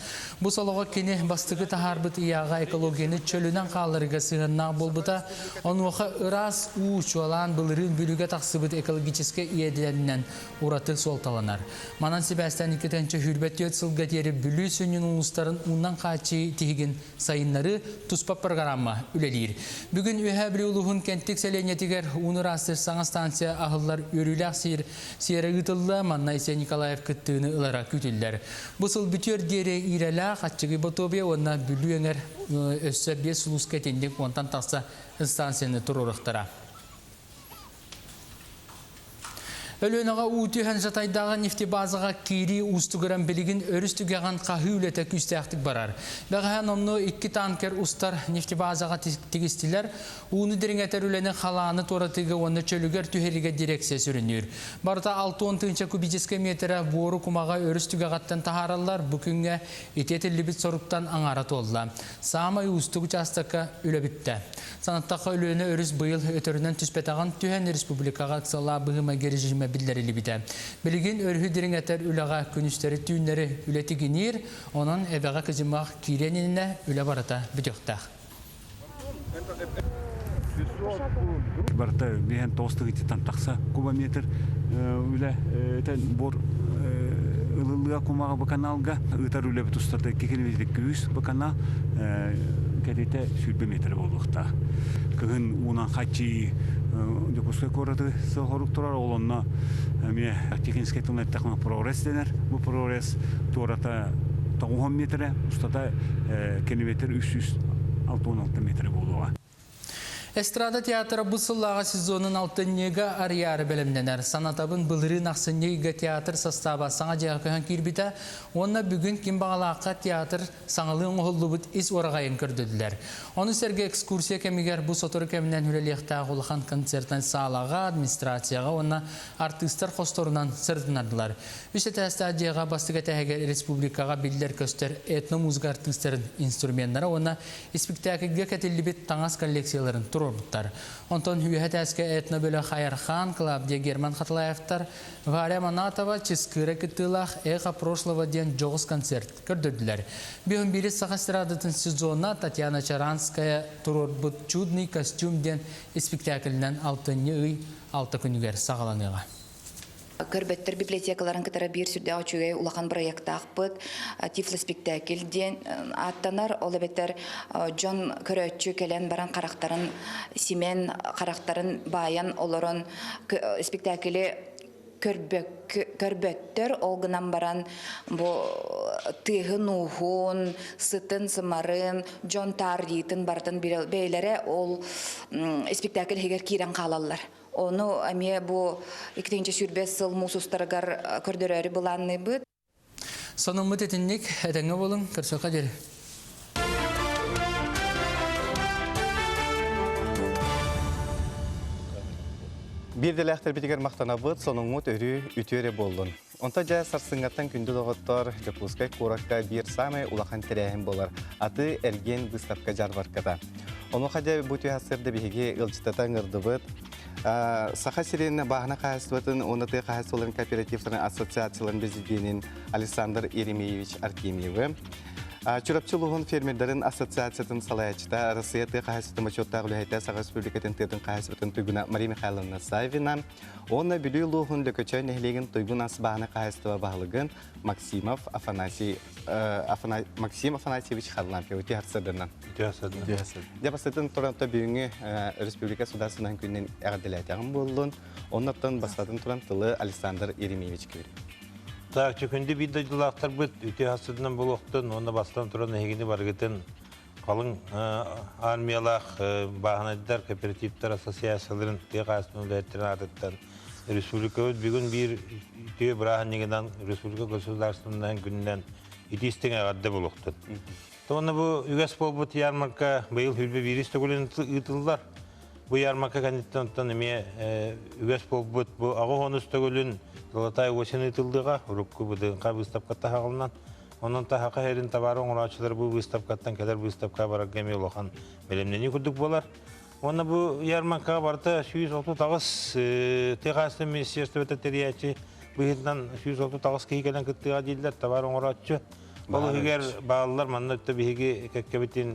Бұл солуға кені бастығы тахар бұт ияға экологияны чөлінен қалырға сығыннақ бол бұта. Оны оға ұрас ұшуалан бұлырын бүліге тақсы бұт экологическе иеділерінен ұраты солталанар. Манан Себастьян 2-ші хүрбет өт сылға тері бүлі сөнін ұлыстарын ұннан қачы тегін сайынлары тұспа программа үлелер. Бүгін өйә білі ұлығын кенттік сәленеті Уныр астыр саңа станция ағылар өріләқ сері ұтылы Маннайсия Николаев күттіғіні ұлара күтілдер. Бұсыл бүтер дері иреләқ атчығы бұтобе онна бүлі өңір өссі бес ұлыс кәтендік онтан тақса станцияны тұрырықтыра. Өлөнаға уутухан жатайдағы нефтебазаға кири устугыран білігін өрістігіған қағы үлеті күстәқтік барар. Бәғіған омны 2 танкер устар нефтебазаға тегістілер, уыны деріңетер үлені қаланы торатығы оны чөлігер түхеліге дирекция сүрінер. Барда 6-10 кубический метрі бору кумаға өрістігіғаттан тахаралар бүкінге ететілі соруктан аңарат олла. Самай устуғы частыққа үлі бітті. Санаттаққа үлені өріс бұйыл өтірінен түспетаған түхен республикаға қысала бұғыма кережіме білдерілі біді. Білген өрхі деріңетер үліға күністері түйінлері үлетігінер, оның әбіға кізімақ кейренініне үлі барата бүдіқтақ. Барта бehen тостығы титан тақса кубометр үлі бор ылылыға кумаға баканалға ұтар үлі бұтыстарды кекелемезді күз баканал кәдеті сүрбе метр болуқта. Кығын унан қачи Депускай кораты сохорук турар олонна ме технический тунеттахма прогресс денер. Бу прогресс турата 10 метр, устата километр 316 метр болуға. Эстрада театры бұсыллаға сезонын алтын нега арьяры бәлімденер. Санатабын бұлыры нақсын нега театр состава саңа жағы көйін кербіті, онына бүгін кембағалаққа театр саңылың оғылы бұд ис орағайын көрділділер. Оны сәрге экскурсия кемігер бұс отыры кемінен үлеліқті ағылыған концерттен сағалаға, администрацияға, онына артыстар қосторынан сырдынардылар. Үші тәсті адияға бастыға тәхегер республикаға білдер көстер этно-музыка артыстарын инструменттары, онына спектакльге кәтелі бет таңас коллекцияларын Онтон үйәт әске этно бөлі Хайархан, Клавдия Герман Хатлаевтар, Варя Манатова, Ческыры кітілақ Эха прошлого ден жоғыз концерт көрдірділер. Бүйін бірі сақастырадытын сезонна Татьяна Чаранская тұрор бұд чудный костюм ден спектаклінен алтынны үй алты күнігер сағаланыға. Көрбеттер библиотекаларын кітара бір сүрде очугай улахан проекта ақпыт, тифлы спектакльден аттанар, олы беттер Джон көрөтчі келен баран қарақтарын, Симен қарақтарын баян оларын спектаклі көрбеттер олғынан баран тығын уғын, сытын сымарын, Джон Тарритын бартын бейлері ол спектакль хегер кейрен қалалар. Оны әме бұ 2-ші сүрбес сыл мұсыстарығар көрдірәрі бұланны бұд. Соның мұт етіннік әтіңі болың, көрсөқа дері. Бірдел әқтір бітігер мақтана бұд, соның мұт өрі үтері болдың. Онта жа сарсыңғаттан күнді доғыттар, Жапускай қораққа бір самай улақан тірәйін болар. Аты әрген выставка жарбаркада. Оны қаде бұты асырды бігеге ұлчытатан ұрды бұд. Саха сиреніне бағына қағыстыватын, оныты қағыстываларын кооперативтарын ассоциацияларын президенін Александр Еремеевич Артемьевы. Чурапчылығын фермердерін ассоциациятын салаячыта Россияты қағыстывы мачоттағы үләйті Саха Республикатын тетін қағыстыватын тұйгына Мария Михайловна Савина. Оны білі ұлығын дөкөчі нәхілеген тұйгын асы бағына қағыстывы бағылығын Максим Афанасьевич Харлампе өте арсадырынан. Депастатын тұранты бүйіңі Республика Судасынан күннен әғаділәтіғын болуын, оннаттан бастатын тұрантылы Александр Еремеевич көрі. Так, чөкінді бидайдылақтар бұд, өте асырдынан бұл оқтын, оны бастан тұран әйгені барғытын қалың армиялақ бағынадыдар, кооперативтар, ассоциацияларын тек астының дәйттірін артыттан. Республика өт бүгін бір түйе бірағын негеден Республика государственынан күнінен етестің ағадды бұл оқтын. Оны бұл үгәс бол бұд ярмарка бұйыл хүлбе бересті көлін ұтылдар. Бұл ярмарка кәнеттен әме үгәс бол бұд бұл ағы ғонысты көлін Золотая осень ұтылдыға, ұрыққы бұдыңға выставкатта қағылынан. Онын тахақа әрін табары оңырачылар бұл выставкаттан кәдір выставка барақ кәме олақан бәлемнені күдік болар. Оны бұл ярмаркаға барда 139 теғасын министерство ветеринария бұйытынан 139 кейкелен күттіға дейділер табары оңырачы. Бұл егер бағылар манна өтті бейге кәккәбетін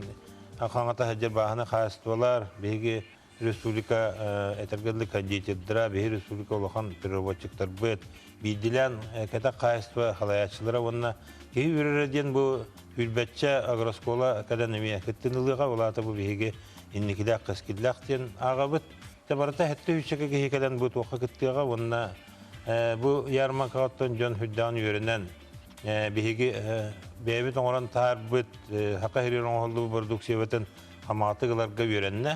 қаңата әдер бағыны қағыстывалар, бейге республика этергерлік кондитердіра, бейге республика олақан переработчиктар бұд, бейділен кәтақ қағыстыва қалаячылары онына кей өрерден бұл үлбәтчі агроскола кәден әме күттініліға олаты бұл бейге иннекіләқ қыскіләқтен аға бұд. Табарата әтті үшікі кейкәден бұд оқы күттіға онына бұл ярмақағаттан жон хүддан өрінен бейге бәйбіт оңыран тағар бұд хаққа херер оңғылды продукцияватын хаматығыларға өренне.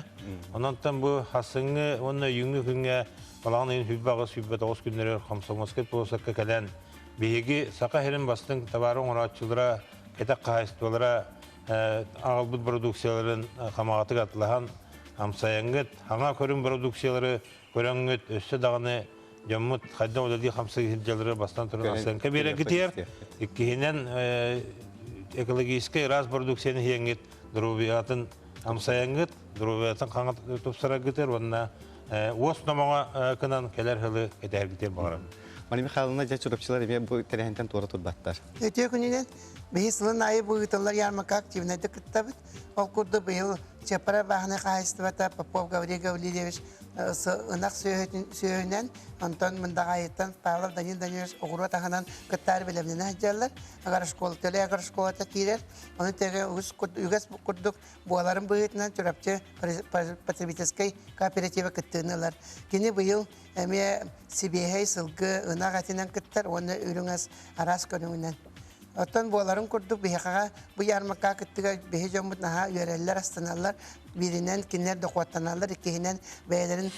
Онантан бұл хасыңы, оны үйіңі күнге балағын ең хүлбағы сүйбет оғыз күндері қамсамаскет болсаққа кәлән. Бейгі сақа херін бастың табарын оратшылыра, кәтәк қайыстылыра, ағылбыт продукцияларын қамағатық атылаған амсаяңгыт, аңа көрін продукциялары көрәңгіт, өсі дағыны жаммыт қайдан одади қамсы хилжалары бастан тұрын асыланқа бере кетер. Иккенен экологический раз продукцияны хиеңгіт, дұрубиятын амсаяңгыт, дұрубиятын қаңат тұпсыра кетер, онына ос номаға кынан келер хылы кетер кетер бағарам. Мани Михайловна жачурапчылар еме бұл тәрәхінтен туара тұрбаттар. Өте күнінен бейсілін айы бұғытылар ярмака активнайды күттабыт. Ол күрді бұйыл Чапара бағына қайыстыбата Попов Гаврий Гаврилевич ынақ сөйінен, Антон Мындағайыттан Павлов Данил Данилович оғыру тағынан күттары білімнен әжалар. Ағар школа төлі, ағар школата кейлер. Оны теге үгіз күрдік бұғаларын бұғытынан түрапчы потребительской кооператива күттігінілер. Кені бұйыл әме Сибейхай сылғы ынақ әтінен күттар, оны үріңіз арас көріңінен. Оттан буаларын күрдік бейхаға бұ ярмақа күттіға бейхе жомбыт наға үйерелер астаналар, бірінен кинер доқуаттаналар, екеғінен бәйлерін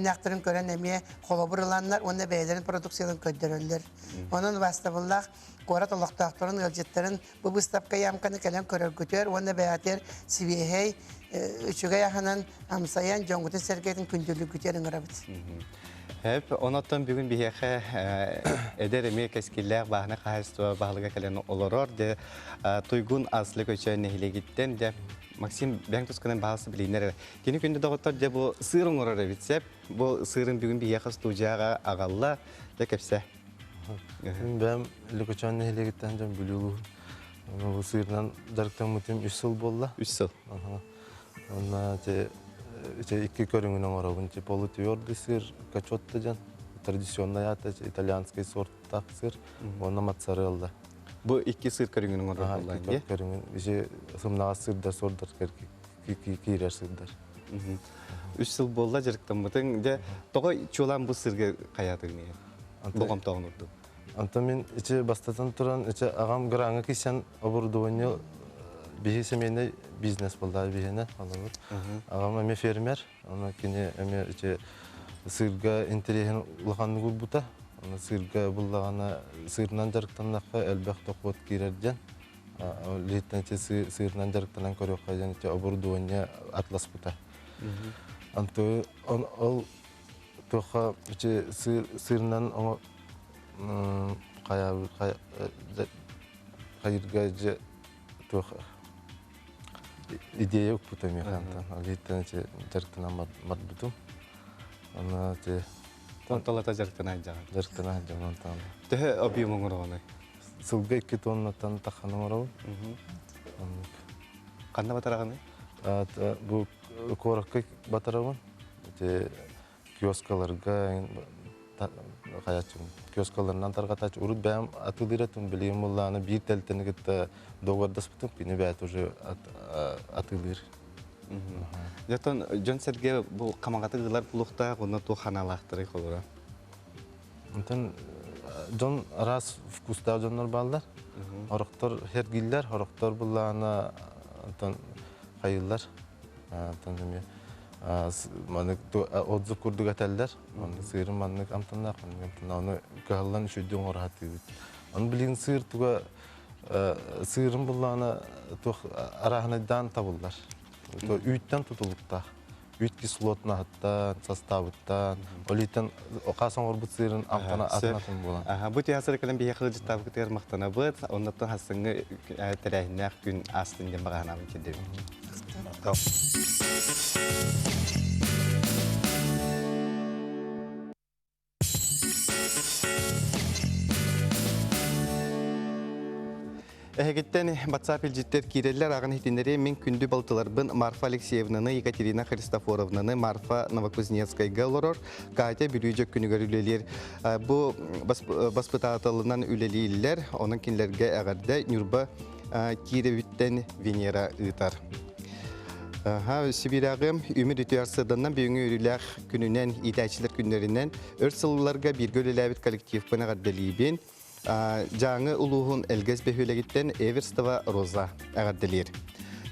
нақтырын көрен әме қолабыр ұланлар, оны бәйлерін продукциялын көддірілер. Оның бастабыллақ қорат олықтақтырын өлжеттірін бұ бұстапқа ямканы кәлен көрер көтер, оны бәятер Сибейхай үшіға яқынан амсаян жоңғытын сәргейтін күнділі көтерін ұрабыд. Hep onattan bugün bir heke ederimi keskiller bahane kahıstı bahlıga kalen olurur de tuygun aslı köçen nehile gittim de Maksim ben tuzkanın bahası bilinir. Yeni günde doğutlar de bu sığırın oraya bitsep bu sığırın bugün bir heke stujaga ağalla de kepse. Ben köçen nehile gittim de biliyorum. Bu sığırdan darıktan mutluyum 3 yıl bolla. 3 yıl. Ona iki körüngünün orağın polutiyordu sır, kaçotta can. Tradisyonda yata İtalyanski sortta sır, ona mozzarella. Bu iki sır körüngünün orağın olan ya? Körüngün, sımnağa sırda sordur kirer sırdar. 3 yıl bolla jarıktan mıtın de toğa çoğulan bu sırgı kayadığını ya. Boğam tağınırdı. Anta men içe bastatan turan, içe ağam gırağına kişen oburduvanya bir semeyne biznes buldu bihine alıp. Ağam eme fermer, ona kine eme içe sırga interihen ulğanlı gurbuta. Ona sırga bullağına sırnan jarıktan naqqa elbaq toqot girerden. Litten içe sırnan jarıktan körüq qajan içe oburduvanya atlas buta. Anta ol toqa içe sırnan o qayırgacı toqa ideya yok bu tabii kantan. Litten içe jarıktan marbutum. Ona içe Tontalata jarıktan aja. Jarıktan aja ontan. Tehe abi mongorona. Sılga 2 tonnatan taxanım araw. Qanda batarağını? Bu korakka batarawan. İşte kioskalarga qayaçım. Kioskalardan tarqataç urut bam atıdiratım bileyim ullany bir telteni gitti dogardas butup bini bät уже atıdir. Zaten John Sergey bu kamagata gılar bulukta onu to xanalaxtırı xolura. Ondan John ras vkusta Johnlar ballar. Horaqtar her giller, horaqtar bullana ondan qayıllar. Ondan me manik odzu kurduk ateller. Onu sıyırın manik amtanlar, onu kahlan üşüdüğün orahatı. Onu bilin sıyır tuğa sıyırın bullana tuğa arahanadan tabullar. Üytten tutulukta. Üyt kislotna hatta sastavıttan. Oliten qasan orbut sıyırın amtana atnatın bulan. Bu tiyasır kalan bir yakılıcı tabık ter maqtana bıt. Ondan hasıngı terehine gün astınca bağanamı kedim. Tamam. Ehegitten WhatsApp ilcitler kireller ağın hitinleri min kündü baltılarбын Marfa Alexeyevna'nı, Ekaterina Hristoforovna'nı, Marfa Novokuznetskayga olurur. Katya bürüyecek günü görüleler. Bu baspıtağıtalından üleliler, onun kinlerge ağırda Nürba Kirevitten Venera ıtar. Sibirağım ümit ütüyarsıdandan büyüğü ürüler gününden, itaçiler günlerinden, örsılılarga bir gölelabit kolektif bana gardalibin, Жаңы улуғын әлгіз бөхілігіттен Эверстова Роза әғадділер.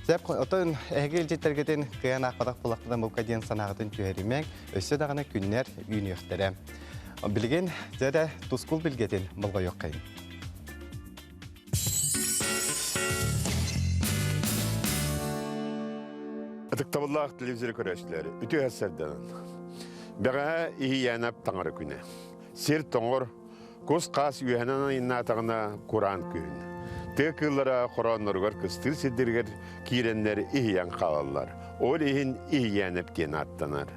Зәп отын әгел жетергеден қиян ақпадақ бұлақтыдан бұл кәден санағытын түйерімен өсі дағына күннер үйін өқтірі. Білген жәрі тұскул білгеден бұлға yok қайын. Атықтабыллақ телевизоры көрәшілері, үті әсәрден. Бәға иянап таңыры күні. Сер тоңыр, көз қас үйәнана иннатағына Құран күйін. Тек кыллара Құраннырғар кыстыр седдергер кейренлер иян қалалар. Ол иін иянап кен аттанар.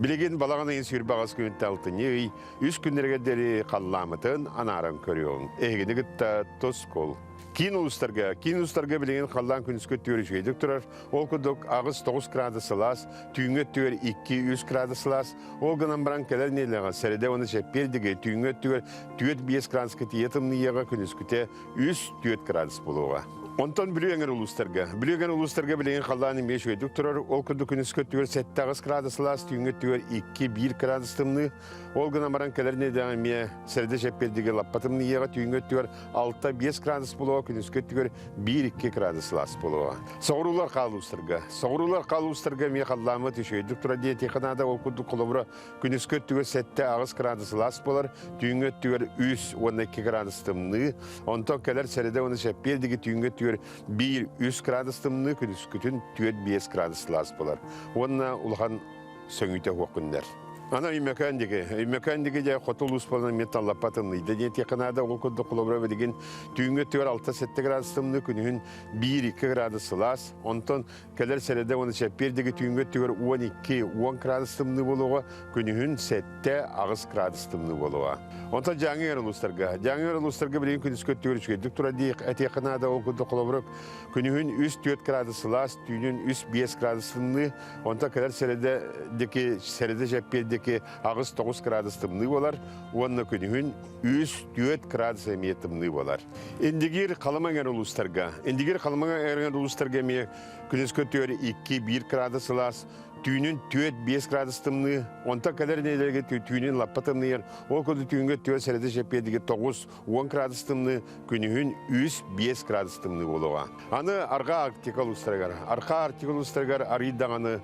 Білеген балағаны ен сүрбағыз күн талтын ей, үш күндерге дәрі қалламытын анарын көріуің. Егені күтті тұс қол. Кейін ұлыстарға білеген қалдан күніскі төрішейдік тұрар. Ол күдік ағыз 9 градусылас, түйінгі төр 2-3 градусылас. Ол ғынан баран кәлер неліға сәріде оны шәппердіге түйінгі төр 4-5 градусқа тиетімні еға күніскіте 3-4 градус болуға. Онтан білеген ұлыстарға білеген қалдан емеш өйдік тұрар. Ол күдік күніскі төр 7 градусылас, түйінгі төр 2-1 градустымны. Ол ғынан баран кәлер неліға ме сәріде шәппердіге лаппатымны еға түйінгі төр 6-5 градус болуға. Күніскі түгер 1-2 градус лас болуға. Соғырулар қалуыстырға ме қалламы түшейдік тұра диетеханада ол күнді құлымыра күніскі түгер 7-6 градус лас болар, түйінгі түгер 3-12 градус тымны, онтан кәлер сәріде оны шәппердігі түйінгі түгер 1-3 градус тымны, күніскі түн түгер 5 градус лас болар. Онына ұлған сөңіте оқындар. Ана имекандеге де қотыл ұспалынан металлапатымны. Дәне текінада ол күнді құлыбыра деген түйінгі түгер 6-7 градустымны күнігін 1-2 градус лас. Онтан кәлер сәреді оны шәппердегі түйінгі түгер 12-10 градустымны болуға, күнігін 7-9 градустымны болуға. Онтан жаңы ұлыстарға білген күніскі түгер үшкедік тұра дейік. Әтекінада ол күнді құлыбыра күнігін 3-4 градус лас, түйінін 3-5 градустымны. Онтан кәлер сәреді шәппердегі ағыз 9 градустымны болар, онына күнігін 3-4 градус әметімні болар. Эндегер қаламаң әр ұлыстарға ме күніскі төр 2-1 градус лас, түйінін 4-5 градустымны, онта кәлер нелерге түйінін лаппатымны ер, ол күнді түйінгі төр сәреді шәппердегі 9-10 градустымны, күнігін 3-5 градустымны болуға. Аны арға артикулыстарғар аридағаны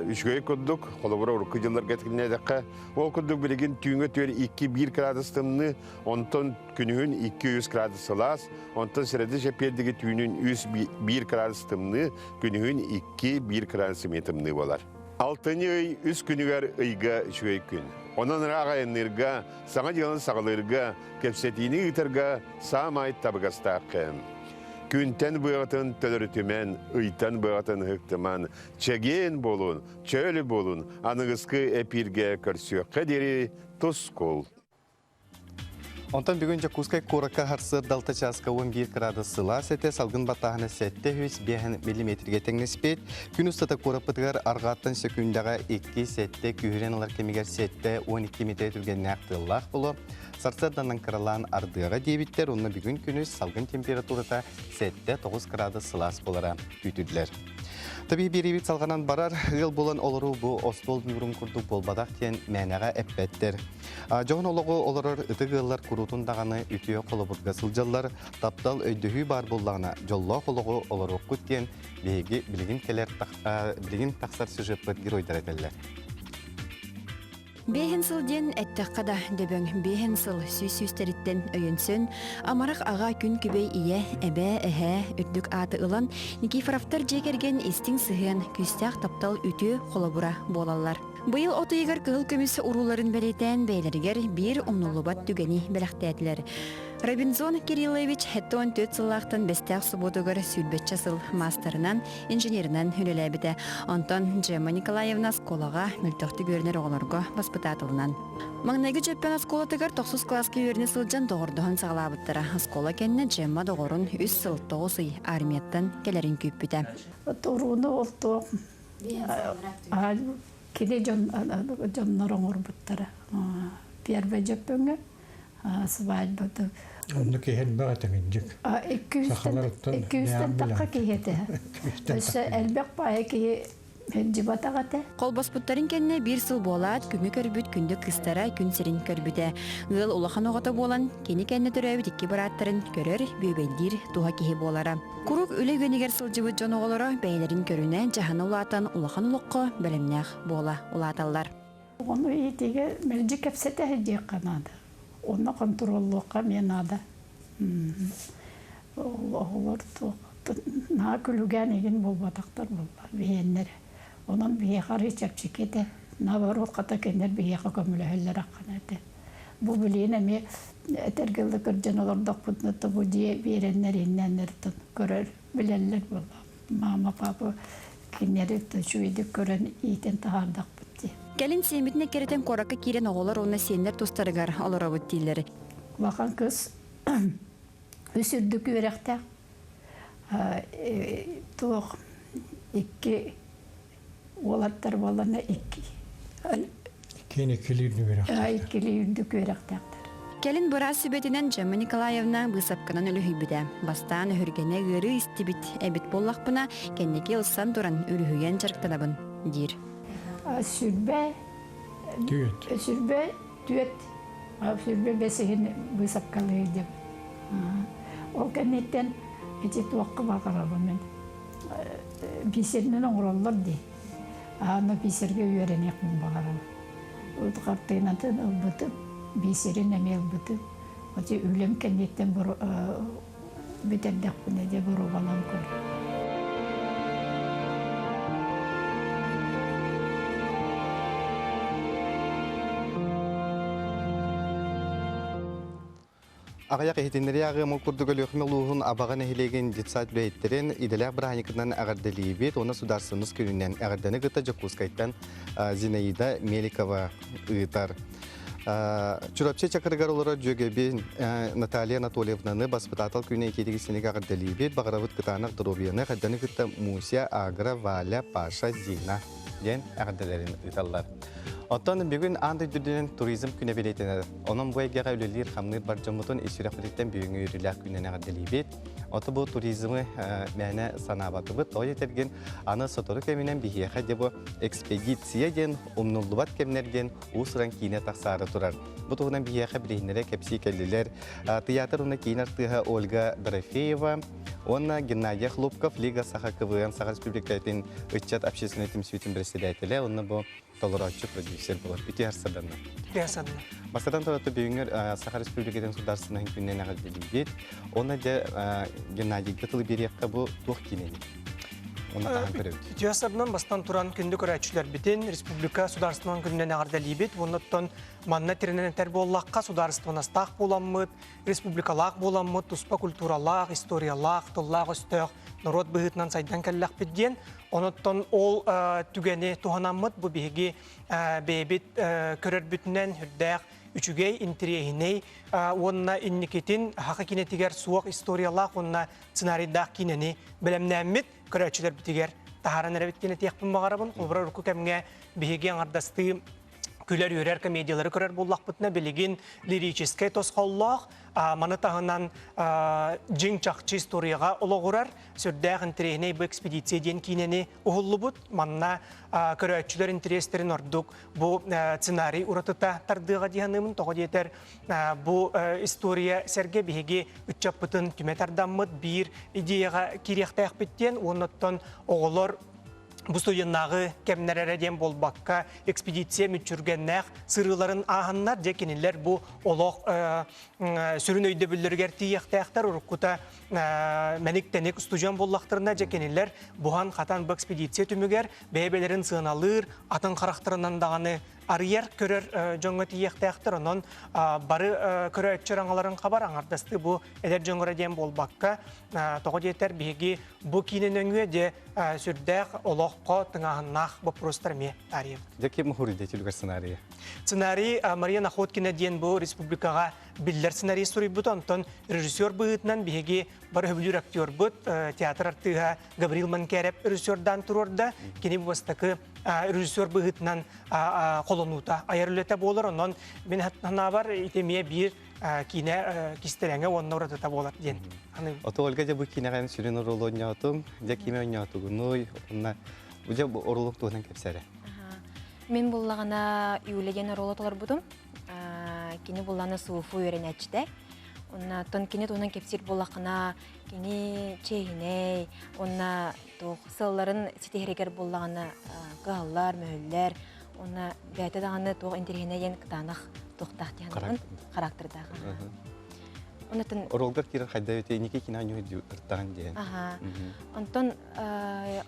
үшгөй күндік, қолыбыра ұрқы жылдар кәтікіне дәққа, ол күндік білеген түйінгі төр 2-1 градустымны, онтан күнігін 200 градус лас, онтан сәреді шәппердегі түйінін 1 градустымны, күнігін 2-1 градусыметімні болар. Алтыны үй үз күнігер ұйға үшгөй күн. Онан рағайынырға, саңа жылын сағылырға, кепсетіні ұйтырға, самайт табығастақым. Күнтен бұғатын төліртімен, ұйтан бұғатын ұқтыман, чәген болун, чөлі болун, анығысқы әпірге көрсөққа дері тұс қол. Онтан бүгін Жакускай Куракка харсы далта часка 11 градус сылас әте салғын батағына 7-5 миллиметрге тәңнеспет. Күн ұстата Кураппытығар арғаттан секундаға 2-7 күйірен алар кемегер 7-12 метр түрген нәқтыллақ болу. Сарсарданнан қыралан ардыға дебіттер, онына бүгін күніс салғын температурата 7-9 градус сылас болара күйтүділер. Таби беребет салғанан барар, ғыл болан олару бұ остол бүйрін күрдік болбадақ кен мәнәға әппәттер. Жоғын олығы оларыр үті ғыллар күрутындағаны үтіе қолы бұдға сылжалар, таптал өйдігі бар болағына жолла олығы олару күткен білігін тақсар сюжет геройдар әбеллер. Бейхен сылден әттіққада дөбің бейхен сыл сүйстеріттен өйінсін, амарақ аға күн күбей ие, әбә, әхә, үрдік аты ұлан, Никифоровтар жекерген истің сығын күстәқ таптал үті қолабыра болалар. Бұйыл оты егер кығыл көмісі ұруларын бәлетен бәйлергер бір ұмнулыбат түгені бәліқтәділер. Робинзон Кириллович хәттон 4 сыллақтан бәстәқ сұбудығыр сүлбетчі сыл мастерынан, инженерінен хүлеләбіді. Антон Джема Николаевна сколаға мүлтіқті көрінер оғыларға баспытатылынан. Маңнайғы жөппен асколатығыр 9 класқа өріне сылжан доғырдығын сағалабыттыра. Аскола кәнне Джема доғырын 3 сыл 9 үй армияттан кәлерін көппіті. Тұруыны олтуқ. Кеде жоннорон орбуттара. Первый жөппөңө свадьбада. Onu kehen bağıtın cik. 200'ten takka kehete. Elbek bağı ki Жибатағате. Қолбаспыттарын кенне бір сыл болат, күңі көрбіт, күнді қыстара, күн сірін көрбіті. Ғыл улахан оғата болан, кені кәнне түрәбіт екі бараттарын көрер, бөбелдер туға кеге болара. Құрук үлі гөнігер сылжыбыт жон оғылары бәйлерін көріне жаханы улатын улахан улыққы бәлімнәқ бола улаталар. Оны етеге мәлжі кәпсеті әде қанады. Оны контроллыққа мен ады. Олар на күліген еген бұл батақтар болар, бейенлері. Onun bir yakarı çapçıkete, navarot kata kendiler bir yakı kömülehiller akkanete. Bu bileyine mi tergildi kırcan olur da kutnattı bu diye verenler innenlerden görür, bilenler bu. Mama papa kendileri de şu idik gören iyiden tahardak bitti. Gelin semitine kereten koraka kiren oğullar ona senler tostarıgar alara büttileri. Bakan kız üsürdük yürekte. Tuğ iki Olatlar balana iki. İkili yündük örektaktar. Gelin biraz sübetinden Cemma Nikolayevna bısapkanan ölü hübüde. Bastan hürgene gırı istibit. Ebit bollak buna kendiki ılsan duran ölü hüyen çarktanabın, dir. Sürbe düet. Sürbe besihin bısapkalıydı. O kennetten eti tuakka bakarabın ben. Biserinin oğrallar değil. Ana biserge öğrenek mi bakarım. O kartaynadan ılbıtıp, biserin emel bıtıp, o ölüm kennetten biterdik bu ne de boru balam kör. Ағаяқ ehtinleri ағымы күрдігі лөкімі луғын абаған әхілеген детсайт бәйіттерін иделәқ бір ханекінен ағардалейбет, оны сударсыныз көрінен ағарданы ғыта Жакускайттан Зинаида Меликова ұйтар. Чурапче чакыргар олара жөгебе Наталья Анатольевнаны баспытатал күні екедегі сенеге ағардалейбет, бағаравыт қытанық дұробияны ғаданы ғыта Муся, Агра, Валя, Паша, Зина ден ағардаларын ұйталар. Оттан бүгін андай дүрден туризм күні белетенер. Оның бұл әгеға өлелер қамныр бар жомытын есірақылеттен бүгін үйріләк күніне ғаделейбет. Оты бұл туризмы мәні санабаты бұд. Той етерген аны соторы кәмінен бігеға де бұл экспедиция ден, ұмнуллыбат кәмінерден ұсыран кейіне тақсары тұрар. Бұл тұғынан бігеға бірейінері кәпсі кәлілер. Театр оны кейін артыға Ольга Дорофеева, оны Геннадий Хлопков, Лига Саха КВН, Саха Республикатын Үтчат общественный темсветін председателі, оны бұл толырачы продюсер болар. Үте арсаданна. Масадан тұраты бүйінгер Саха Республикатын сударсының күннен ағаделейбет. Оны де Геннадий Гатылы берекқа бұл туқ кенені. Үтіясарынан бастан тұран күнді көрәтшілер бітен Республика сударсының күннен ағаделейбет. Оныттан манна теренен тәр боллаққа сударсының астақ боламыд, республикалақ боламыд, туспа культуралақ, историялақ, тұллақ өстіғ, народ бұғытынан сайдан кәлләқ бітден. Оныттан ол түгені туғанамыд, бұл бейге бейбет көрер бүтінен хүрдәқ, үчүгей интерьехиней, онна инникетин хақы кинетигер суақ историялақ, онна сценарийдақ кинени білімнәммет көрәтшілер бітігер тахаран әрәбет кинеті яқпын бағарабын. Қолбыра ұрқы кәмге бейге аңардасты күлер үйрер комедиялары көрер боллақ бұтына білеген лирическай тосқаллақ, маны тағынан жың чақчы историяға олығырар, сүрдәқ интерьехиней бұл экспедиция ден кинени ұғылы бұд, манна көрәтшілер интерестерін ордық, бұл сценарий ұратыта тардыға дейінімін, тоғы дейтер бұл история сәрге бейге үтчап бұтын түметардамыд бір идеяға керектәқ біттен, оныттан оғылыр Бұл студияннағы кәмнәрәрәден болбаққа экспедиция мүтчүргеннәқ сырыларын ағаннар декенелер бұл олық сүрін өйді бүлдергер тияқтаяқтар ұрыққыта мәніктенек студиян боллақтарына декенелер бұған қатан бұл экспедиция түмігер бәйбелерін сығыналыр, атын қарақтарынан дағаны арияр көрер жоңғы тияқтаяқтар онын бары көрі өтчер аңаларын қабар аңардасты бұл әдер жоңғыраден болбаққа тоғы детер бейге бұл кейінен өңге де сүрдәқ олыққа тыңағыннақ бұл простарме тарих. Деке мұхури детелігер сценария? Сценарий Мария Находкина ден бұл республикаға білдер сценарий сұрый бұд, онтон режиссер бұғытынан бейге бар өбілер актер бұд, театр артыға Гаврил Манкереп режиссердан тұрорда, кені бұл бастықы режиссер бұғытынан қолынута айырылыта болыр, онын мен хана бар итемее бір кине кистереңе онна ұратыта болар ден. Ото Ольга де бұл кинеғайын сүрін ұрылы ойнатым, де кеме ойнатуғыной, онна Уже орулук туһунан кепсәре. Мен буллагана юлеген оролотолар будум. Кини булланы суфу өренәчтә. Онна тон кини тонан кепсир буллакына, кини чейне, онна тох сылларын ситегерегер буллагана галлар, мөлләр, онна бәтә даганы тох интерһенәген кытанах тохтах тиянын характердагы. Оннан Оролгар кирен хайда өтө нике кинаню тыртаган ден. Онтон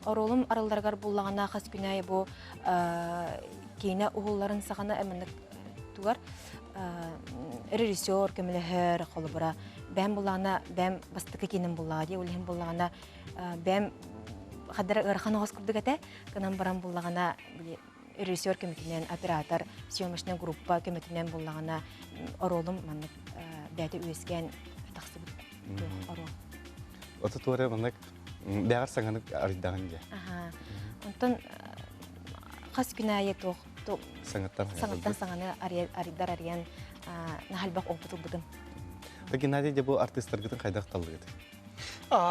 оролум аралдаргар буллагана хас күнәй бу кине угулларын сагана әмәнлек тугар режиссер кемлехер холбара бәм булана бәм бастыкы кинем буллади улһин буллагана бәм хадара ырхан гас күрдөгәтә канан баран буллагана режиссер кеметинен оператор съемочная группа кеметинен буллагана оролум манны бәте үскән тахсы орол. Ота туары манак бәгәр саңаны арыдаган дия. Онтон хас күнәе тох Саңаттан саңаны арыдар арыян нахалбак опытыл будым. Геннадий де бу артистларгытын кайдак таллыгыт.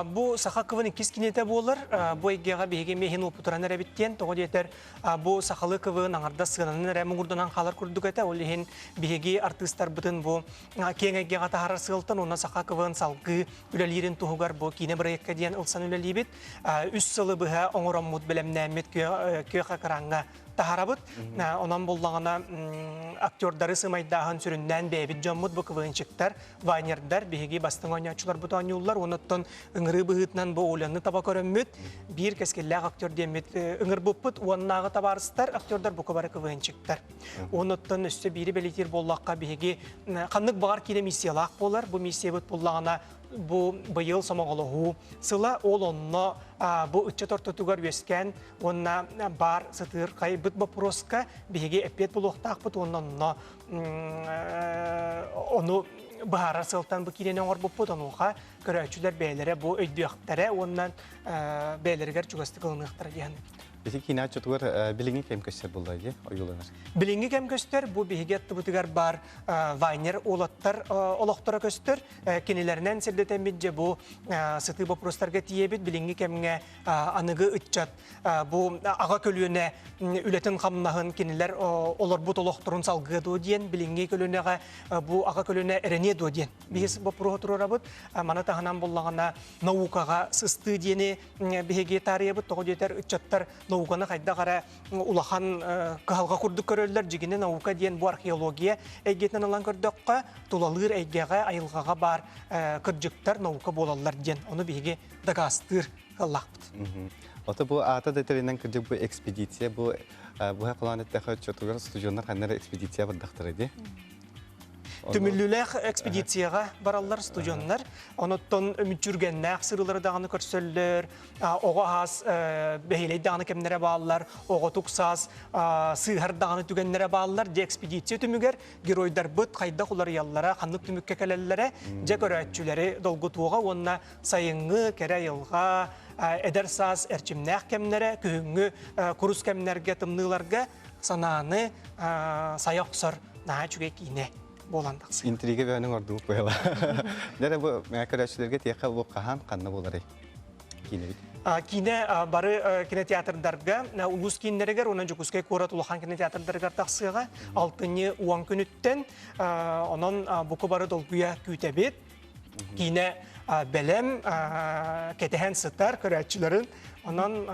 Бу сахакывын кис кинете болар, бу эгега беге мехин опутуран рәбиттен, тоғы детер бу сахалы кывын аңарда сығанын рәмугурдан қалар күрдік әті, ол ехен беге артисттар бұтын бу кен эгега тахара сығылтын, оны сахакывын салғы үлелерін туғығар бу кине проектка дейін ылсан үлелебет, үс сылы бұға оңырам мұт білемнәмет көй қақыранға тахарабыт, онан боллағына актерлары сымайдағын сүрінден бәйбіт жаммыт бұ кывынчықтар, вайнердар, беге бастың ойнячылар бұты ойнулар, оныттан ыңыры бұғытынан бұл оланны таба көріммет, бір кәскелләғ актер демет ыңыр бұппыт, оннағы табарыстар, актердар бұқы бары кывынчықтар. Оныттан үсті бірі бәлетер боллаққа беге қанық бағар кейде миссиялақ болар, бұл миссия бұт боллағына bu bayıl samağalığı sıla olonno bu üçe tortutugar vesken onna bar satır kay bit baproska bihege epet buluqtaq bit onno onu bahara sıltan bu kirene or bu potonuqa körəçülər beylere bu öydüyaqtara ondan beylerger çugastı qılınıqtır diyen. Bizi kina çutugar bilingi kem köster bullaydı oyulanır. Bilingi kem köster bu bihiget butigar bar vayner olattar olaqtara köster kenilerden seldeten bitce bu sıtı baprostarga tiyebit bilingi kemge anıgı ıtçat bu ağa kölüne ületin qamnahın keniler olur bu olaqturun salgı do diyen bilingi kölüne bu ağa kölüne erene do diyen. Biz bapro turarabut mana tahanan bollagana naukaga sısты diyeni bihiget tarihe bu toğjeter ıtçattar naukana kayda qara ulahan qahalga kurduk köröller jigine nauka diyen bu arkeologiya egetnen alan kördökka tulalır eggega ayılgaga bar kırjıktar nauka bolallar diyen onu bihige dagastır qallaqpıt. Ota bu ata deterinden kırjık bu ekspedisiya bu planetdagi çotugar stüdyonlar hannar ekspedisiya bardaqtır idi. Tümüllülük ekspedisiyaga barallar stüdyonlar. Onotton mütjürgennak sırıları dağını körsöller, oğa has beheley dağını kemlere bağlılar, oğa tuksaz sığar dağını tügenlere bağlılar. De ekspedisiya tümüger geroydar bıt kayda kuları yallara, kanlık tümükke kelellere, je köröççüleri dolgutuğa onna sayıngı kere yılga edersaz erçimnak kemlere, kühüngü kurus kemlerge tımnılarga sananı sayaqsar naha çügekine. Intriga ve onun ordu koyala. Nere bu köröççülerge tiyaka bu qahan qanna bolary. Kine bit. Kine barı kine teatrdarga ulus kinnereger ona jukuskay korat ulahan kine teatrdarga taqsıga altıny uan künütten onun buku barı dolguya kütebet. Kine belem ketehen sıtar köröççülerin onun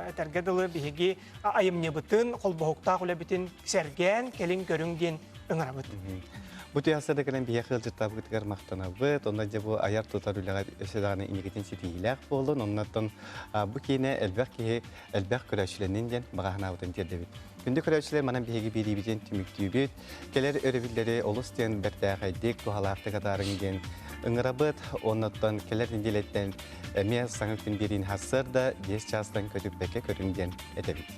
etergedalı bihigi ayımnya bütün kolbohukta kulebitin sergen kelin görüngden ıngırabıt. Bu tiyasada gelen bir yakıl cırtabı gıtıgar maqtanabıt, ondan bu ayar tutar ülağa ösedağını iniketin sitiylaq bolun, ondan bu kine elbaq köröççülerinden bağahına avdan terdebit. Günde köröççüler manan bihegi biribiden tümüktübüt, keler örevilleri olus diyen bertağaydik, tuhalaqtı qadarın den ıngırabıt, ondan keler indiletten miyaz sanık gün birin hasır da 5 çasdan kötüp beke köründen edebit.